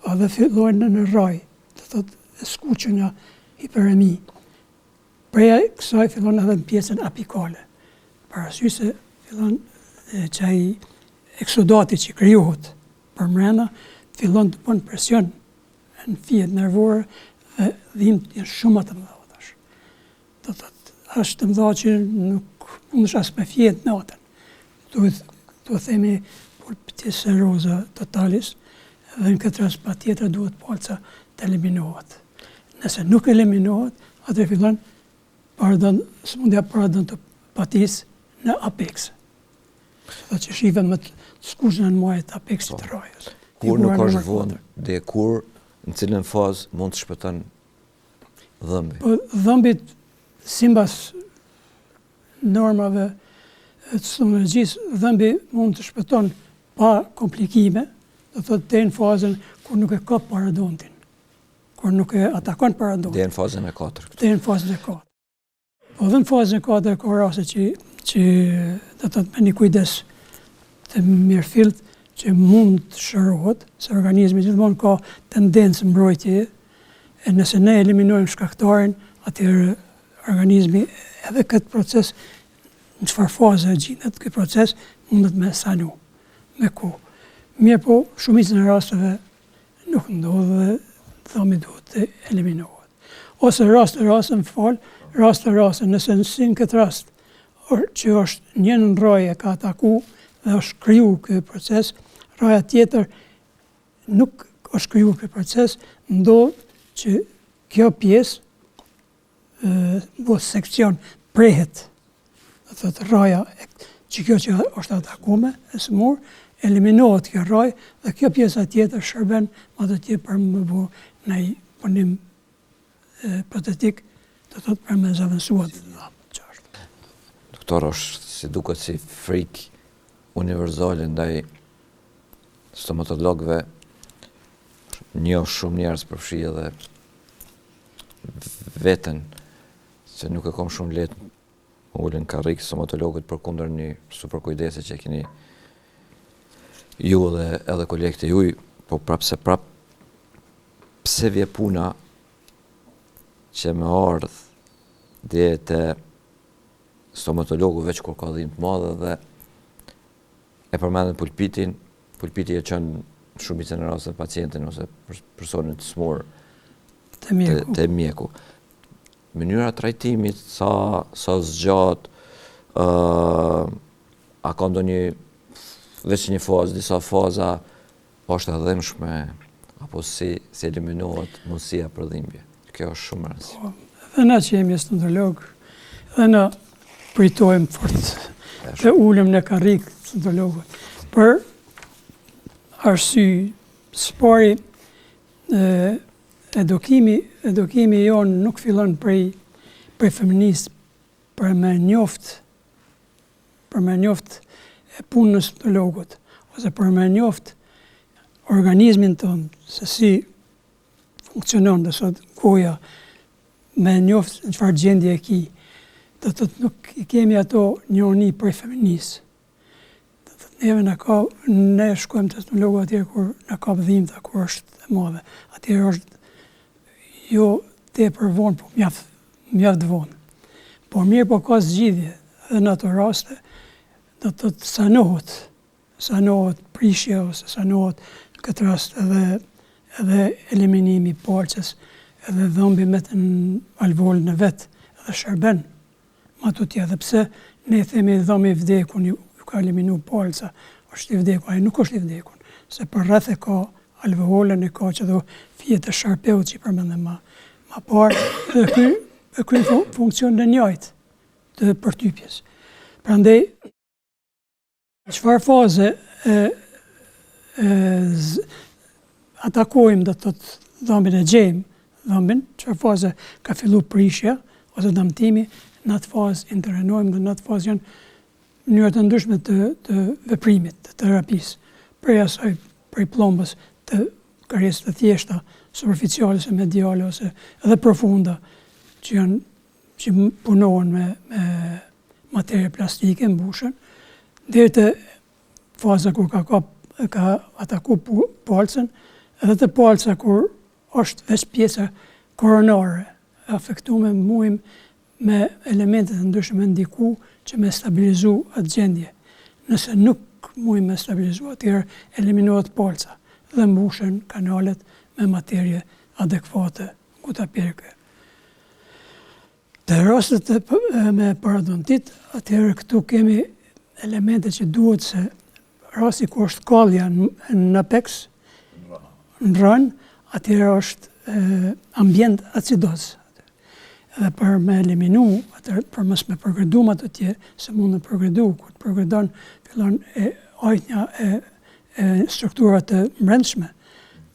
edhe fillojnë në rraj, do thotë skuqja hiperemi. Preja kësaj fillon edhe në pjesën apikale. Parasysh se fillon çaj eksodati që krijohet për brenda, fillon të bën presion në fijet nervore dhe dhimbjet janë shumë të mëdha tash. Do thotë është të mëdha që nuk mundesh as me fjet natën. Do themi pulpitiseroza totalis, dhe në këtë rast patjetër duhet palca të eliminohet. Nëse nuk eliminohet, atëherë fillon sëmundja paradontopatis në apex. Do që shifen më të skuqen në muajt apexit të rrajës. Kur nuk është vonë dhe kur në cilën fazë mund të shpëton dhëmbi? Po dhëmbit sipas normave të stomatologjisë, dhëmbi mund të shpëton pa komplikime, do thotë deri në fazën kur nuk e ka paradontin, kur nuk e atakon paradontin. Deri në fazën e 4. Deri në fazën e 4. Po dhe në fazën e 4 ka raste që do të thotë me një kujdes të mirëfillt që mund të shërohet, se organizmi gjithmonë ka tendencë mbrojtje, e nëse ne eliminojmë shkaktarin, atëherë organizmi edhe këtë proces, në çfarë faze gjinet ky proces, mundet me sanu, me kohë. Mirë po, shumicën e rasteve nuk ndodh dhe thami duhet të eliminohet. Ose rast të raste, nëse në këtë rast, që është një në roje ka ataku dhe është kriju ky proces, roja tjetër nuk është kriju ky proces, ndodh që kjo pjesë, sekcion prehet, dhe thotë roja që kjo që është atakume, e smur, eliminohet kjo roj dhe kjo pjesa tjetër shërben më të tjetër për më bu në i punim protetik, të thotë për me zavënsuat. Doktor, është si duket si frikë universale ndaj stomatologëve, një shumë njerëz përfshi edhe veten, se nuk e kom shumë lehtë ullën karrikë stomatologët përkundër një super kujdese që keni ju dhe edhe kolegët e juj, po prapë pse vje puna që me ardh dhe te stomatologu veç kur ka dhimbje të madhe dhe e përmendën pulpitin, pulpiti e çon shumicën e rasteve pacientin ose personin të smur te mjeku. Mënyra trajtimit, sa zgjat, a ka ndonjë veç një fazë, disa faza është e dhëmshme, apo si eliminohet mundësia për dhimbje. Kjo është shumë rëndësishme. Dhe na që jemi stomatolog, dhe na pritojmë fort të ulem në karrikë stomatologët. Për arsye, spari, edukimi jonë nuk fillon prej feminisë, për me njoft e punën në stomatologët, ose për me njoft organizmin tonë, se si funksionon dhe sot goja, me njoft në çfarë gjendje e ki, do të nuk i kemi ato njoni prej feminisë. Ne shkojmë të stomatologu atje kur në ka dhimbta, kur është e madhe. Atje është jo tepër vonë, po mjaft vonë. Por mirë po ka zgjidhje dhe në ato raste, do të sanohet prishja ose sanohet në këtë rast edhe eliminimi i palcës, edhe dhëmbi me të alveolën e vetë, edhe shërben. Ma tutje, edhe pse ne themi dhëmbi i vdekun, ju ka eliminu palca, është i vdekun, ai nuk është i vdekun, se për rreth e ka alveolën, e ka që do fjet e sharpeut që i përmendëm ma parë, dhe ky funksion në njëjtë të përtypjes. Prandaj, çfarë faze atakojmë, do të thotë dhëmbin e gjejmë, çfarë faze ka fillu prishja ose dëmtimi, në atë fazë intervenojmë dhe në atë fazë janë mënyra të ndryshme të veprimit, të terapisë, prej asaj, prej plombës, të kërjesë të thjeshta, superficiale ose mediale ose edhe profunda, që punohen me materie plastike, mbushen, deri te faza kur ka ataku palcën, edhe te palca kur është veç pjesa koronare, afektuar muim me elemente të ndryshme ndiku që me stabilizu atë gjendje. Nëse nuk muim me stabilizu, atëherë eliminohet palca dhe mbushen kanalet me materie adekuate, gutapirke. Te rastet me parodontit, atëherë këtu kemi elemente që duhet se rasti ku është kallja në apex, në rën, atëherë është ambient acidoz. Edhe për me eliminu, për mos me progredu më të tje, se mund në progredu, kur të progredon, fillon ajtnja e strukturat të mbrendshme,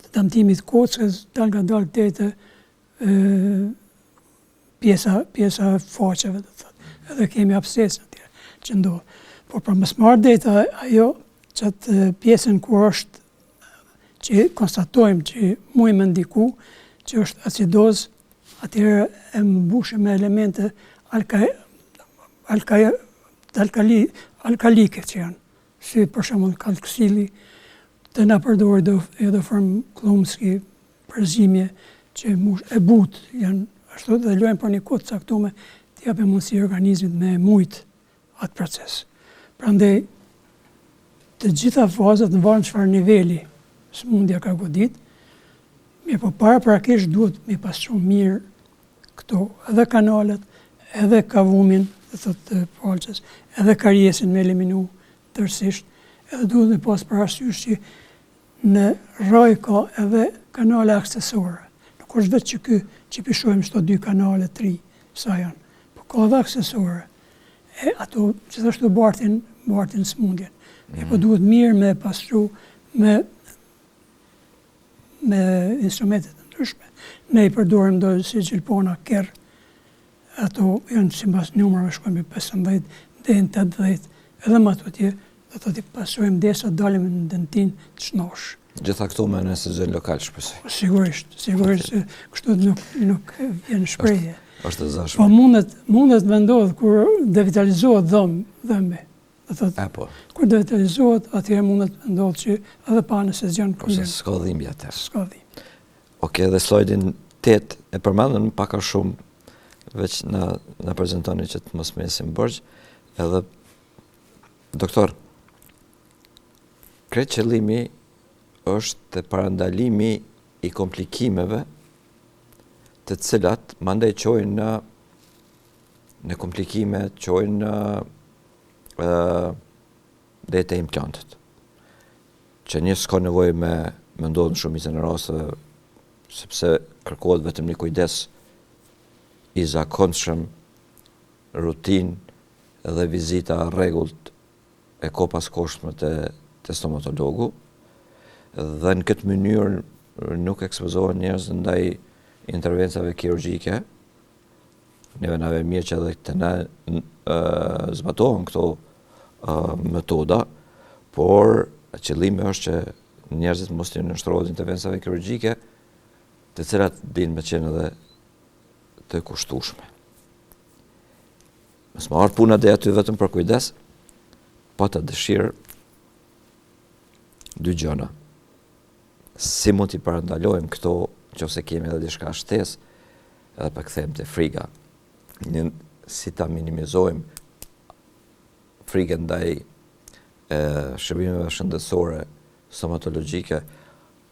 të dëmtimit kockës, dal nga dal të pjesa faqeve, edhe kemi abscesën tjera që ndodhë. Por për mos marrë deta ajo, që atë pjesën kur është, që konstatojmë që mujë me ndiku, që është acidoz, atëherë e mbushë me elemente alkalike që janë, si për shembull kalksili të na përdori edhe formë klumski, përzimje që e but janë ashtu dhe luajnë për një kohë të caktuar të japë mundësi organizmit me mujt atë proces. Prandaj të gjitha fazat në varë çfarë niveli sëmundja ka godit, mirë po paraprakisht duhet me pastru mirë këto edhe kanalet, edhe kavumin, dhe thotë palçes, edhe kariesin me eliminu tërësisht, edhe duhet me pas parasysh që në raj ka edhe kanale aksesore. Nuk është vetë që ky që pishojmë çdo 2 kanale, 3, sa janë, po ka edhe aksesore. E ato gjithashtu bartin smundjen. Po duhet mirë me pastru me instrumentet të ndryshme. Ne i përdorim si gjilpona kerr, ato janë sipas numrave shkojmë 15 deri në 80, edhe më atje do të t'i pastrojmë derisa dalim në dentin të shnosh. Gjitha këto me në SZ lokal shpresoj. Sigurisht, kështu nuk vjen shprehje. Është e zashme. Po mundet vendodh kur devitalizohet dhëmbi. Po. Kur devitalizohet, atëherë mundet vendodh që edhe pa anestezion kurse s'ka dhimbje atë. S'ka dhimbje. Okej, dhe slajdin 8 e përmendën pak a shumë, veç na prezentoni që të mos mesim borxh, edhe doktor, krejt qëllimi është të parandalimi i komplikimeve të cilat mandej qojnë në komplikime, qojnë dhe të implantët. Që një s'ka nevoj me ndodhë në shumicën e rasteve, sepse kërkohet vetëm një kujdes i zakonshëm, rutin dhe vizita rregullt e kopas koshme të stomatologu, dhe në këtë mënyrë nuk ekspozohen njerëz ndaj intervencave kirurgjike. Neve nave mirë që edhe të ne zbatohen këto metoda, por qëllimi është që njerëzit mos të nështrohet intervencave kirurgjike, të cilat din me qenë edhe të kushtueshme. Mos marr puna dhe aty vetëm për kujdes, pa të dëshirë 2 gjëra. Si mund t'i parandalojmë këto, nëse kemi edhe diçka shtesë, edhe pa kthejmë te friga. Si ta minimizojmë frikën ndaj shërbimeve shëndetësore, stomatologjike,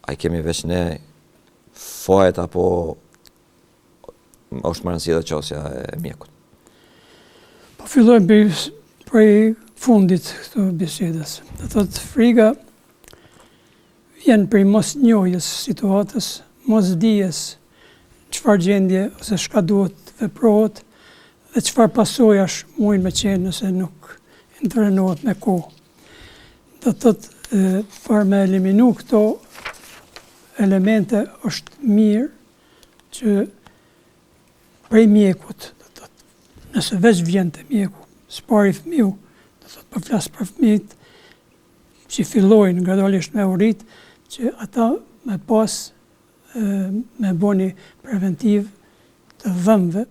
a kemi veç ne fajet apo është më rëndësishme qasja e mjekut? Po fillojmë prej fundit këto bisedës. Do thotë frika vjen prej mos njohjes situatës, mos dijes çfarë gjendje ose çka duhet veprohet dhe çfarë pasojash mund me qenë nëse nuk intervenohet me kohë. Do thotë për me eliminu këto elemente është mirë që prej mjekut, do thotë, nëse veç vjen të mjeku, s'pari fëmiu, do thotë për flas për fëmijët që fillojnë gradualisht me urit, që ata me pas me boni preventiv të dhëmbëve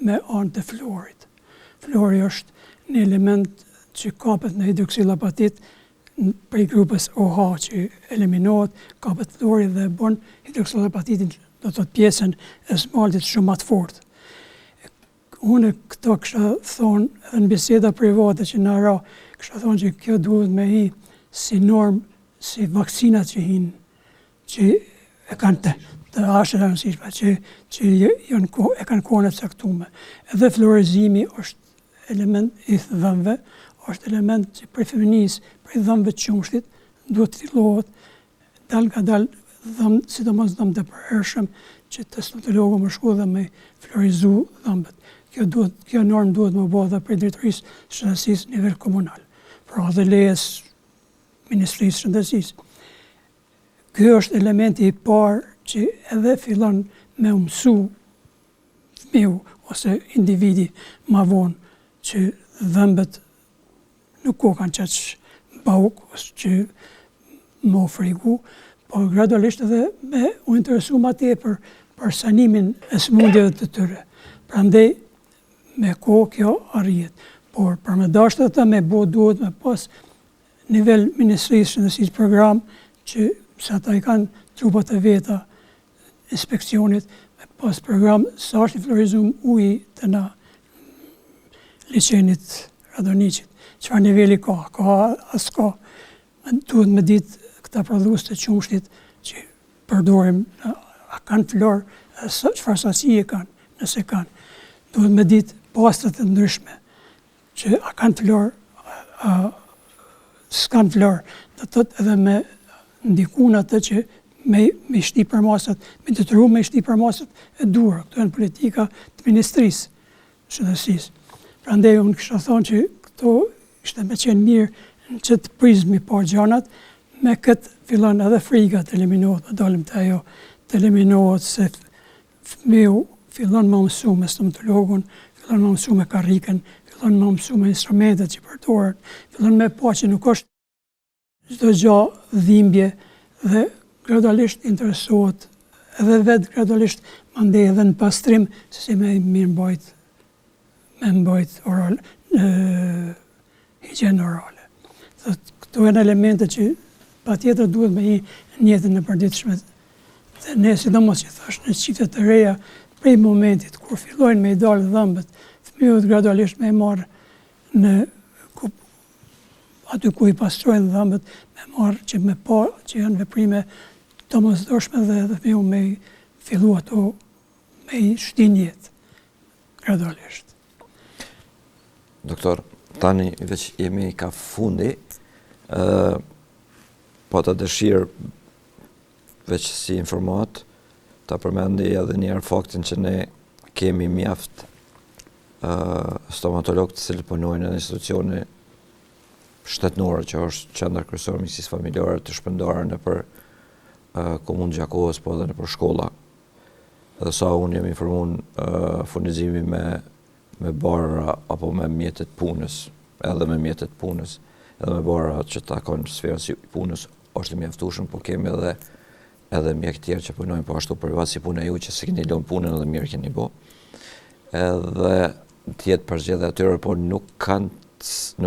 me anë të fluorit. Fluori është një element që kapet në hidroksilapatit prej grupës OH që eliminohet, kapet fluori dhe bon hidroksilapatitin, do të thotë pjesën e smaltit shumë më të fortë. Unë këto kësha thonë edhe në biseda private që na ra, kësha thonë që kjo duhet me hi si normë, si vaksinat që hinë, që e kanë të ashtë rëndësishme, që e kanë kohën e caktuar. Edhe fluorizimi është element i dhëmbëve, është element që prej fëminisë, prej dhëmbëve të qumshtit, duhet të fillohet dal nga dal dhëmbë, sidomos dhëmbët e përhershëm, që të stomatologu më shku dhe me fluorizu dhëmbët. Kjo normë duhet më bëhet dhe prej drejtorisë shëndetësisë në nivel komunal. Pra dhe lejes Ministrisë Shëndetësisë. Ky është elementi i parë që edhe fillon me mësu fëmiu ose individi ma vonë që dhëmbët nuk ko kanë qaq bauk ose që më frigu, por gradualisht edhe me u interesu ma tepër për sanimin e sëmundjeve të tyre. Prandaj me kohë kjo arrihet. Por për me dashtë ata me bo duhet me pas nivel Ministrisë Shëndetësisë program që sa ata i kanë trupat e veta inspeksionit, me pas program sa është i fluorizum uji të na liçenit Radoniqit. Çfarë niveli ka, as ka. Duhet me ditë këta prodhues të qumshtit që përdorim, a kanë fluor, çfarë sasi e kanë, nëse kanë. Duhet me ditë pastrat e ndryshme, që a kanë fluor, s'kan fluor, do të thotë edhe me ndikun atë që me shti për masat, me detyru me shti për masat e duhura. Këto janë politika të Ministrisë Shëndetësisë. Prandaj unë kisha thonë që këto ishte me qenë mirë në qëtë prizmi pa gjanat, me këtë fillon edhe friga të eliminohet, me dalim të ajo, të eliminohet se fëmiu fillon me mësu me stomatologun, fillon me mësu me karrikën, fillon me mësu me instrumentet që përdoren, fillon me pa që nuk është çdo gjë dhimbje dhe gradualisht interesohet edhe vetë gradualisht mandej edhe në pastrim se si me mirë mbajt oral, higienë orale. Këto janë elemente që patjetër duhet me i në jetën e përditshme. Dhe ne, sidomos që thash, në qiftet të reja, prej momentit kur fillojnë me i dalë dhëmbët, fëmijët gradualisht me i marë në aty ku i pastrojnë dhëmbët, me marë që me pa që janë veprime të mësdoshme dhe fëmiju me i fillu ato me i shtin jetë gradualisht. Doktor, tani veç jemi ka fundi, po të dëshirë veç si informat, ta përmendi edhe njerë faktin që ne kemi mjaft stomatologë të cilë punojnë në institucione shtetënore, që është Qendra Kryesore Mjekësisë Familjare të shpërndarë nëpër Komunë Gjakovës, po edhe nëpër shkolla. Edhe sa unë jam informuar furnizimi me barra apo me mjetet punës, edhe me mjetet punës, edhe me barra që takon sferën si punës, është i mjaftueshëm, po kemi edhe mjekë tjerë që punojnë po ashtu privat si puna ju që se keni lënë punën edhe mirë keni bo. Edhe tjetë përzgjedhja atyre, por nuk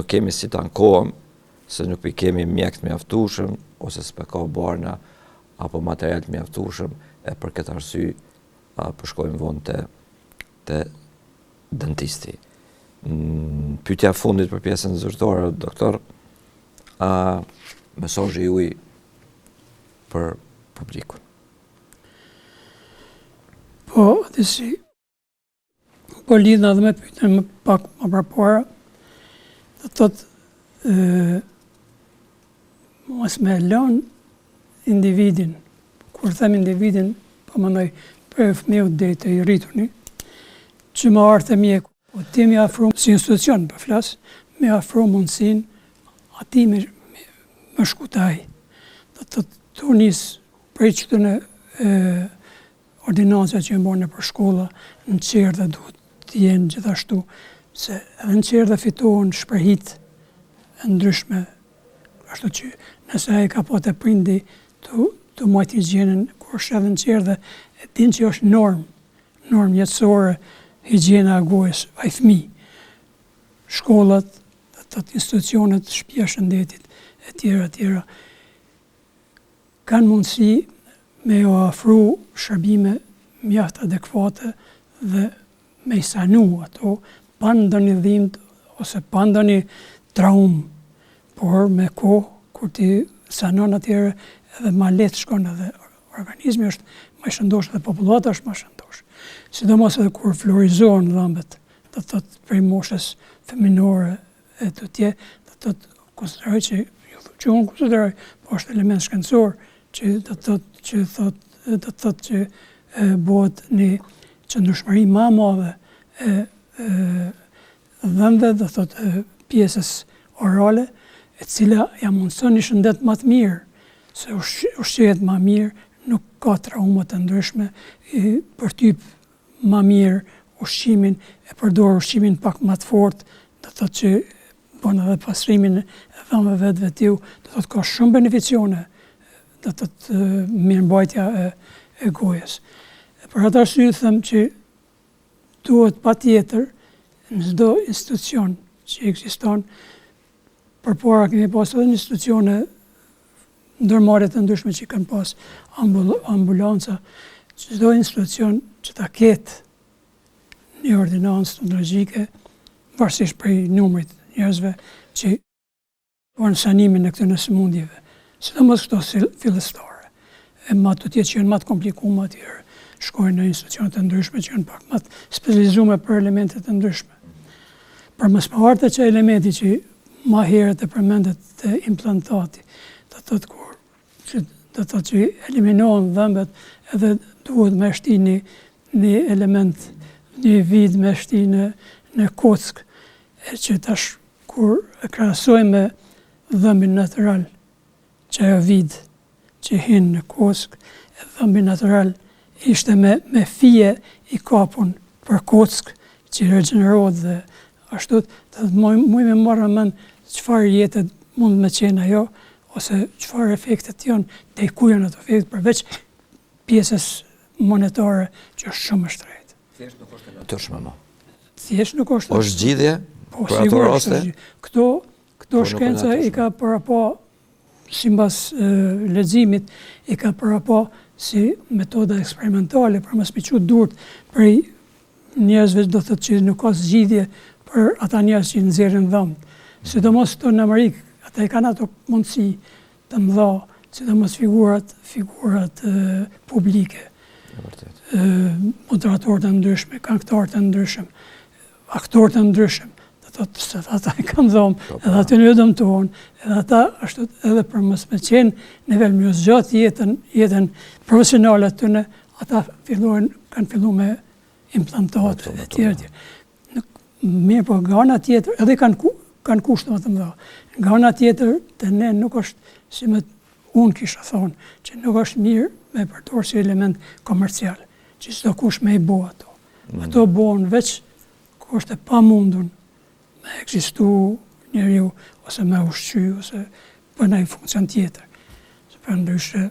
kemi si ta ankohem, se nuk i kemi mjekë të mjaftueshëm ose s'pe ka barna apo material të mjaftueshëm, e për këtë arsye përshkojmë vonë te dentisti. Pyetja fundit për pjesën zyrtare, doktor, mesazhi juaj për publikun. Po, disi, po lidhna dhe me pyetjen më pak më përpara, do thotë mos me lënë individin, kur them individin, po mendoj për fëmijët deri të i rrituni, që më ardhë mjeku, po ti më afro si institucion për flas, më afro mundësin ati më shkutaj. Do të nis prej çdo në ordinanca që janë për shkolla, në çerdhe duhet të jenë gjithashtu, se edhe në çerdhe fitohen shprehit e ndryshme, ashtu që nëse ai ka pa të prindi të majt higjienën kur është edhe në çerdhe, e din që është normë jetësore, higjiena e gojës, ai fëmijë. Shkollat, të institucionet, shtëpia e shëndetit, e tjera, kanë mundësi me u ofru shërbime mjaft adekuate dhe me i sanu ato, pa ndonjë dhimbje ose pa ndonjë traumë, por me kohë, kur ti sanon atyre, edhe ma letë shkon edhe organizmi është më i shëndosh dhe popullata është më shëndosh. Sidomos edhe kur fluorizohen dhëmbët, do të thotë prej moshës feminore e të tje, do të thotë konsideroj që unë konsideroj, po është element shkencor që do të thotë që bëhet një qëndrueshmëri më e madhe e dhëmbëve, do të thotë pjesës orale, e cila ja mundson një shëndet më të mirë, se ushqehet më mirë, nuk ka trauma të ndryshme, përtyp më mirë ushqimin, e përdor ushqimin pak më të fortë, do të thotë që bën edhe pastrimin e dhëmbëve të vetiu, do të thotë ka shumë beneficione, do të thotë mirëmbajtja e gojës. Për atë arsye them që duhet patjetër në çdo institucion që ekziston, përpara kemi pasur edhe institucione ndërmarrje të ndryshme që kanë pas ambulanca, çdo institucion që ta ketë një ordinancë stomatologjike, varësisht prej numrit njerëzve që në sanimin e këtyre sëmundjeve, sidomos këto fillestare, e më të tjetë që janë më të komplikuar atëherë, shkojnë në institucione të ndryshme që janë pak më të specializuar për elemente të ndryshme. Për mos pavartë që elementi që më herët e përmendet të implantati, do të thotë që eliminohen dhëmbët, edhe duhet me shti një element, një vid me shti në kock, e që tash kur e krahasojmë me dhëmbin natyral, që ajo vid që hinë në kock, e dhëmbi natyral ishte me fije i kapun për kock, që regenerohet dhe ashtu, të mujme marrë mend çfarë jetet mund me qenë ajo, ose çfarë efektet janë, te ku janë ato efektet, përveç pjesës monetare që është shumë e shtrenjtë. Thjesht nuk është e natyrshme më. Thjesht nuk është. Është zgjidhje për ato raste? Këto shkenca i ka parapo, sipas leximit, i ka parapo si metoda eksperimentale për mos piqut durt prej njerëzve, do thotë që nuk ka zgjidhje për ata njerëz që nxjerrin dhëmbë. Sidomos këto në Amerikë, ata i kanë ato mundësi të mëdha, sidomos figurat publike, moderatorë të ndryshme, këngëtarë të ndryshëm, aktorë të ndryshëm, do thotë se ata i kanë dhëmbë, edhe aty në dëmtohen, edhe ata ashtu edhe për mos me qenë nivel më zgjat jetën profesionale të tyre, ata kanë filluar me implantate e tjerë. Mirë, po nga ana tjetër, edhe kanë kushte më të mëdha. Nga ana tjetër, të ne nuk është, si unë kisha thonë, që nuk është mirë me përdorë si element komercial, që çdo kush me i bo ato. Ato bohen veç kur është e pamundur me ekzistu njeriu, ose me ushqy, ose për ndonjë funksion tjetër. Se përndryshe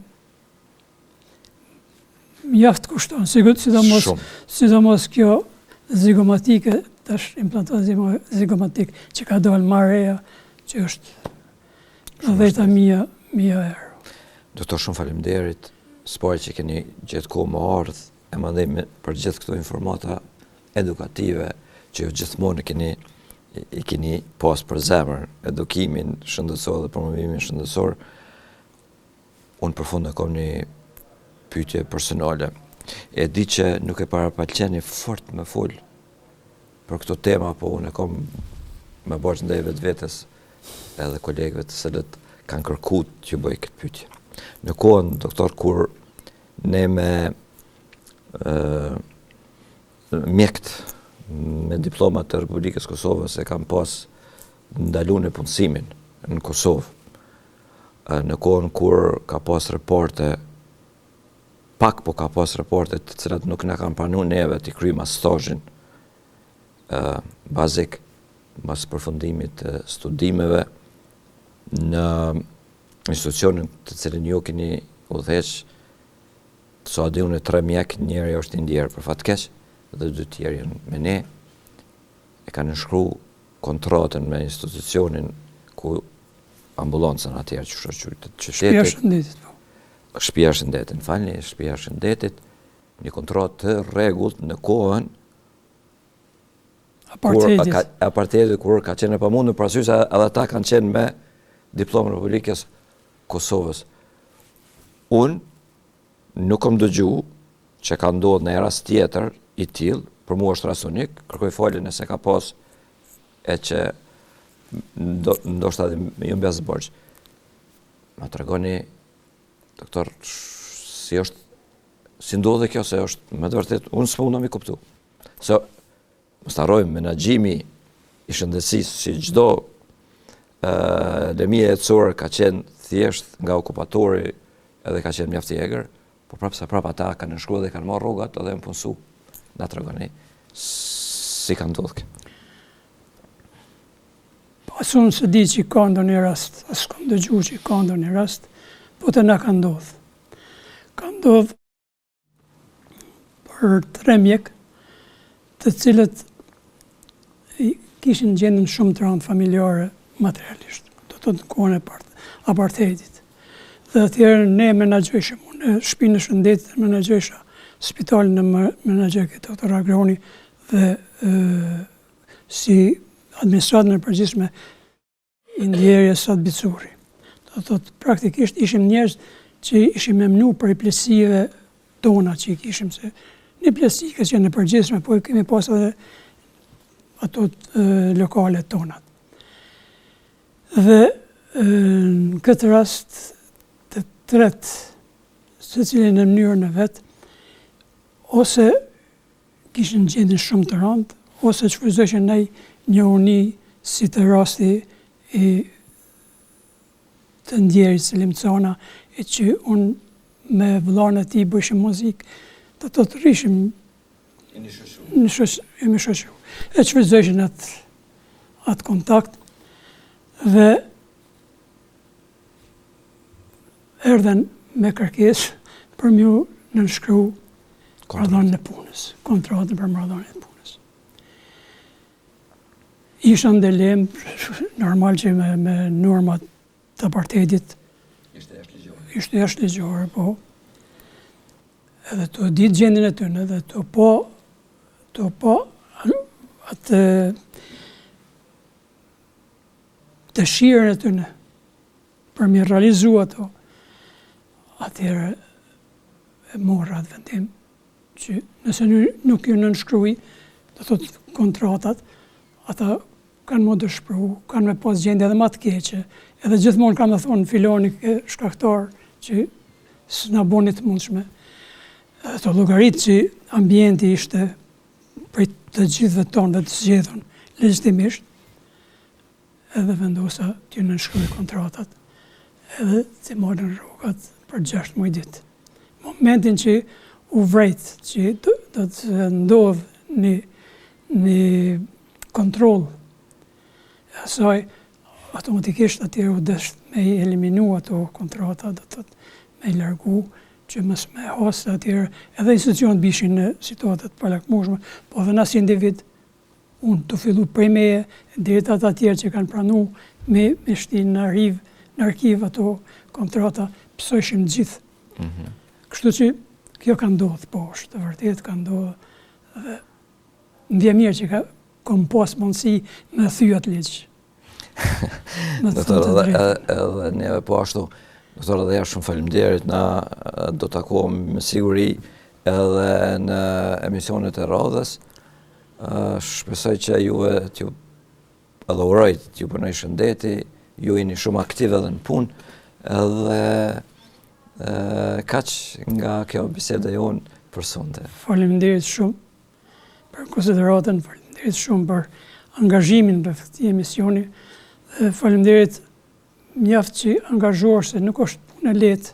mjaft kushton, sidomos kjo zigomatike, tash implantat zigomatik që ka dalë më reja, që është 10.000 euro. Doktor, shumë faleminderit. Spoj që keni gjetë kohë më ardhë, e mandej për gjithë këto informata edukative që ju gjithmonë i keni pas për zemër, edukimin shëndetësor dhe promovimin shëndetësor. Unë për fund e kom një pyetje personale. E di që nuk e parapaqeni fort me fol për këto tema, po unë e kom me borxh ndaj vetvetes edhe kolegëve të cilët kanë kërkuar që bëj këtë pyetje. Në kohën, doktor, kur ne me mjekt me diplomat të Republikës Kosovës e kam pas ndaluar në punësimin në Kosovë, në kohën kur ka pas raporte, pak po ka pas raporte të cilat nuk na kanë pranuar neve të kryjmë stazhin bazik mas përfundimit të studimeve në institucionin të cilin ju keni udhëheq, sa di unë 3 mjek, njëri është i ndjerë për fatkeq dhe 2 tjerë janë me ne, e kanë nënshkruar kontratën me institucionin ku ambulancën atjerë që shoqëritë të qytetit. Shtëpia Shëndetit, Shtëpia Shëndetit, një kontratë të rregullt në kohën apartheidit, kur ka qenë e pamundur, parasysh se edhe ata kanë qenë me diplomën e Republikës Kosovës. Unë nuk kam dëgjuar që ka ndodhur në rast tjetër i tillë, për mua është rast unik, kërkoj falje nëse ka pas e që ndoshta ju mbas borxh. Ma tregoni, doktor, si ndodhe kjo, se është me të vërtet, unë s'mundem i kuptu. Se mos harrojmë, menaxhimi i shëndetësisë, si çdo lëmie jetësore ka qenë thjesht nga okupatori edhe ka qenë mjaft i egër, po prapë ata kanë nënshkruar dhe kanë marrë rrogat edhe janë punësu. Na tregoni si ka ndodhur kjo. Pas unë se di që ka ndonjë rast, as kam dëgjuar që ka ndonjë rast, po të na ka ndodhur. Ka ndodhur për 3 mjek, të cilët kishin gjendën shumë të rëndë familjare materialisht, do të në kohën e apartheidit. Dhe atëherë ne menaxhojshëm, unë shtëpinë e shëndetit e menaxhojsha, spitalin e menaxhoi doktor Agroni dhe si administratën e përgjithshme i ndjerjes së Bicuri. Do thotë praktikisht ishim njerëz që ishim e mnu për plesive tona që i kishim, se një plesi ka qenë në përgjithshme, po kemi pas edhe ato lokale tonat. Dhe në këtë rast të tret, secilin në mënyrën e vet, ose kishin gjendjen shumë të rëndë, ose shfrytëzoheshin një uni si të rasti i të ndjerit Selim Cana, e që unë me vëllain e tij bëjshim muzikë, të rrishim në shoqëru. E shfrytëzoheshin atë kontakt dhe erdhen me kërkesë për m'ju nënshkru marrëdhënien e punës, kontratën për marrëdhënien e punës. Isha ndelem, normal që me normat të apartheidit. Ishte jashtë ligjore, po. Edhe të ditë gjendjen e tyre, edhe të po atë dëshirën e tyre për mi realizu ato, atëherë e morra atë vendim që nëse nuk ju nënshkrui, do thotë kontratat, ata kanë më dëshpëru, kanë me pas gjendje edhe më të keqe, edhe gjithmonë kanë me thonë filoni shkaktar që s'na boni të mundshme. Ato llogaritë që ambienti ishte prej të gjithëve tonë dhe të zgjedhur legitimisht, edhe vendosa t'ju nënshkruaj kontratat, edhe të marrin rrogat për 6 muaj ditë. Momentin që u vrejt që do të ndodh një kontroll e asaj, automatikisht atëherë u desht me i eliminu ato kontrata, do të me i largu, që mos me hasë atëherë edhe institucionet bishin në situatat palakmueshme, po edhe na si individ, unë të fillu prej meje, deri te ata tjerë që kanë pranu me shtin në arkiv ato kontrata, pësojshim gjithë. Kështu që kjo ka ndodhur poshtë, të vërtet ka ndodhur, dhe më vjen mirë që kam pas mundësi me thyat ligj. Doktor, edhe neve po ashtu, doktor, edhe jashtë shumë faleminderit, na do takohemi me siguri edhe në emisionet e radhës. Shpresoj që juve t'ju edhe uroj t'ju punoj shëndeti, ju jeni shumë aktiv edhe në punë, edhe kaq nga kjo biseda jonë për sonte. Faleminderit shumë për konsideratën, faleminderit shumë për angazhimin për këtij emisioni. Faleminderit mjaft që angazhohesh, se nuk është punë e lehtë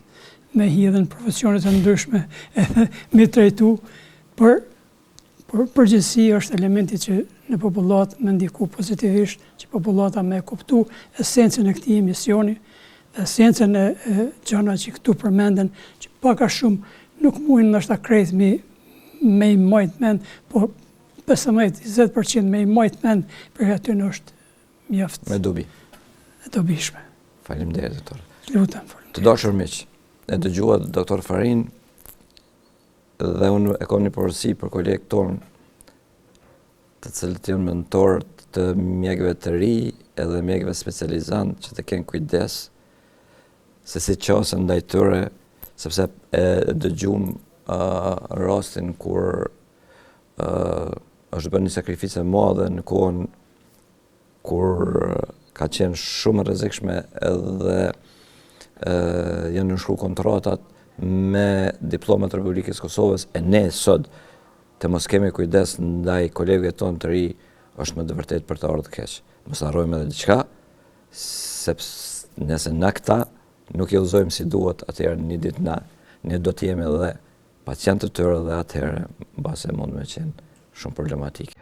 me hidhen profesionet e ndryshme me trajtu, për përgjithësi është elementi që në popullat me ndiku pozitivisht, që popullata me kuptu esencën e këtij emisioni, esencën e gjëra që këtu përmenden, që pak a shumë nuk mujnë ndoshta krejt me i majt mend, por 15-20% me i majt mend, për aty është mjaft. Me dobi. E dobishme. Faleminderit, doktor. Lutem, faleminderit. Të dashur miq, e dëgjua doktor Farin, dhe unë e kam një porosi për kolegët tonë, të cilët janë mentorë të mjekëve të ri edhe mjekëve specializantë, që të kenë kujdes se si qasen ndaj tyre, sepse e dëgjum rastin kur është bërë një sakrificë e madhe në kohën kur ka qenë shumë e rrezikshme edhe janë nënshkruar kontratat me diplomat e Republikës Kosovës, e ne sot të mos kemi kujdes ndaj kolegëve tonë të ri, është me të vërtet për të ardhur keq. Mos harrojmë edhe diçka, sepse nëse na këta nuk i udhëzojmë si duhet, atëherë një ditë ne do të jemi edhe pacientë të tyre, dhe atëherë mbase mund me qenë shumë problematike.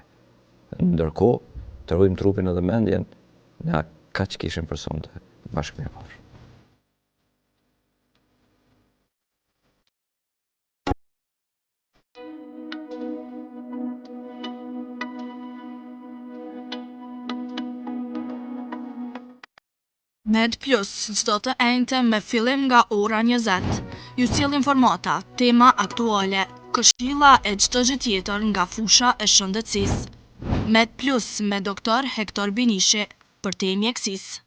Ndërkohë, të ruajmë trupin edhe mendjen, na kaq kishim për sonte. Bashkë mirë. Med Plus, çdo të enjte me fillim nga ora 20, ju sjell informata, tema aktuale, këshilla e çdo gjë tjetër nga fusha e shëndetësisë. Med Plus me doktor Hektor Binishi, për te mjekësisë.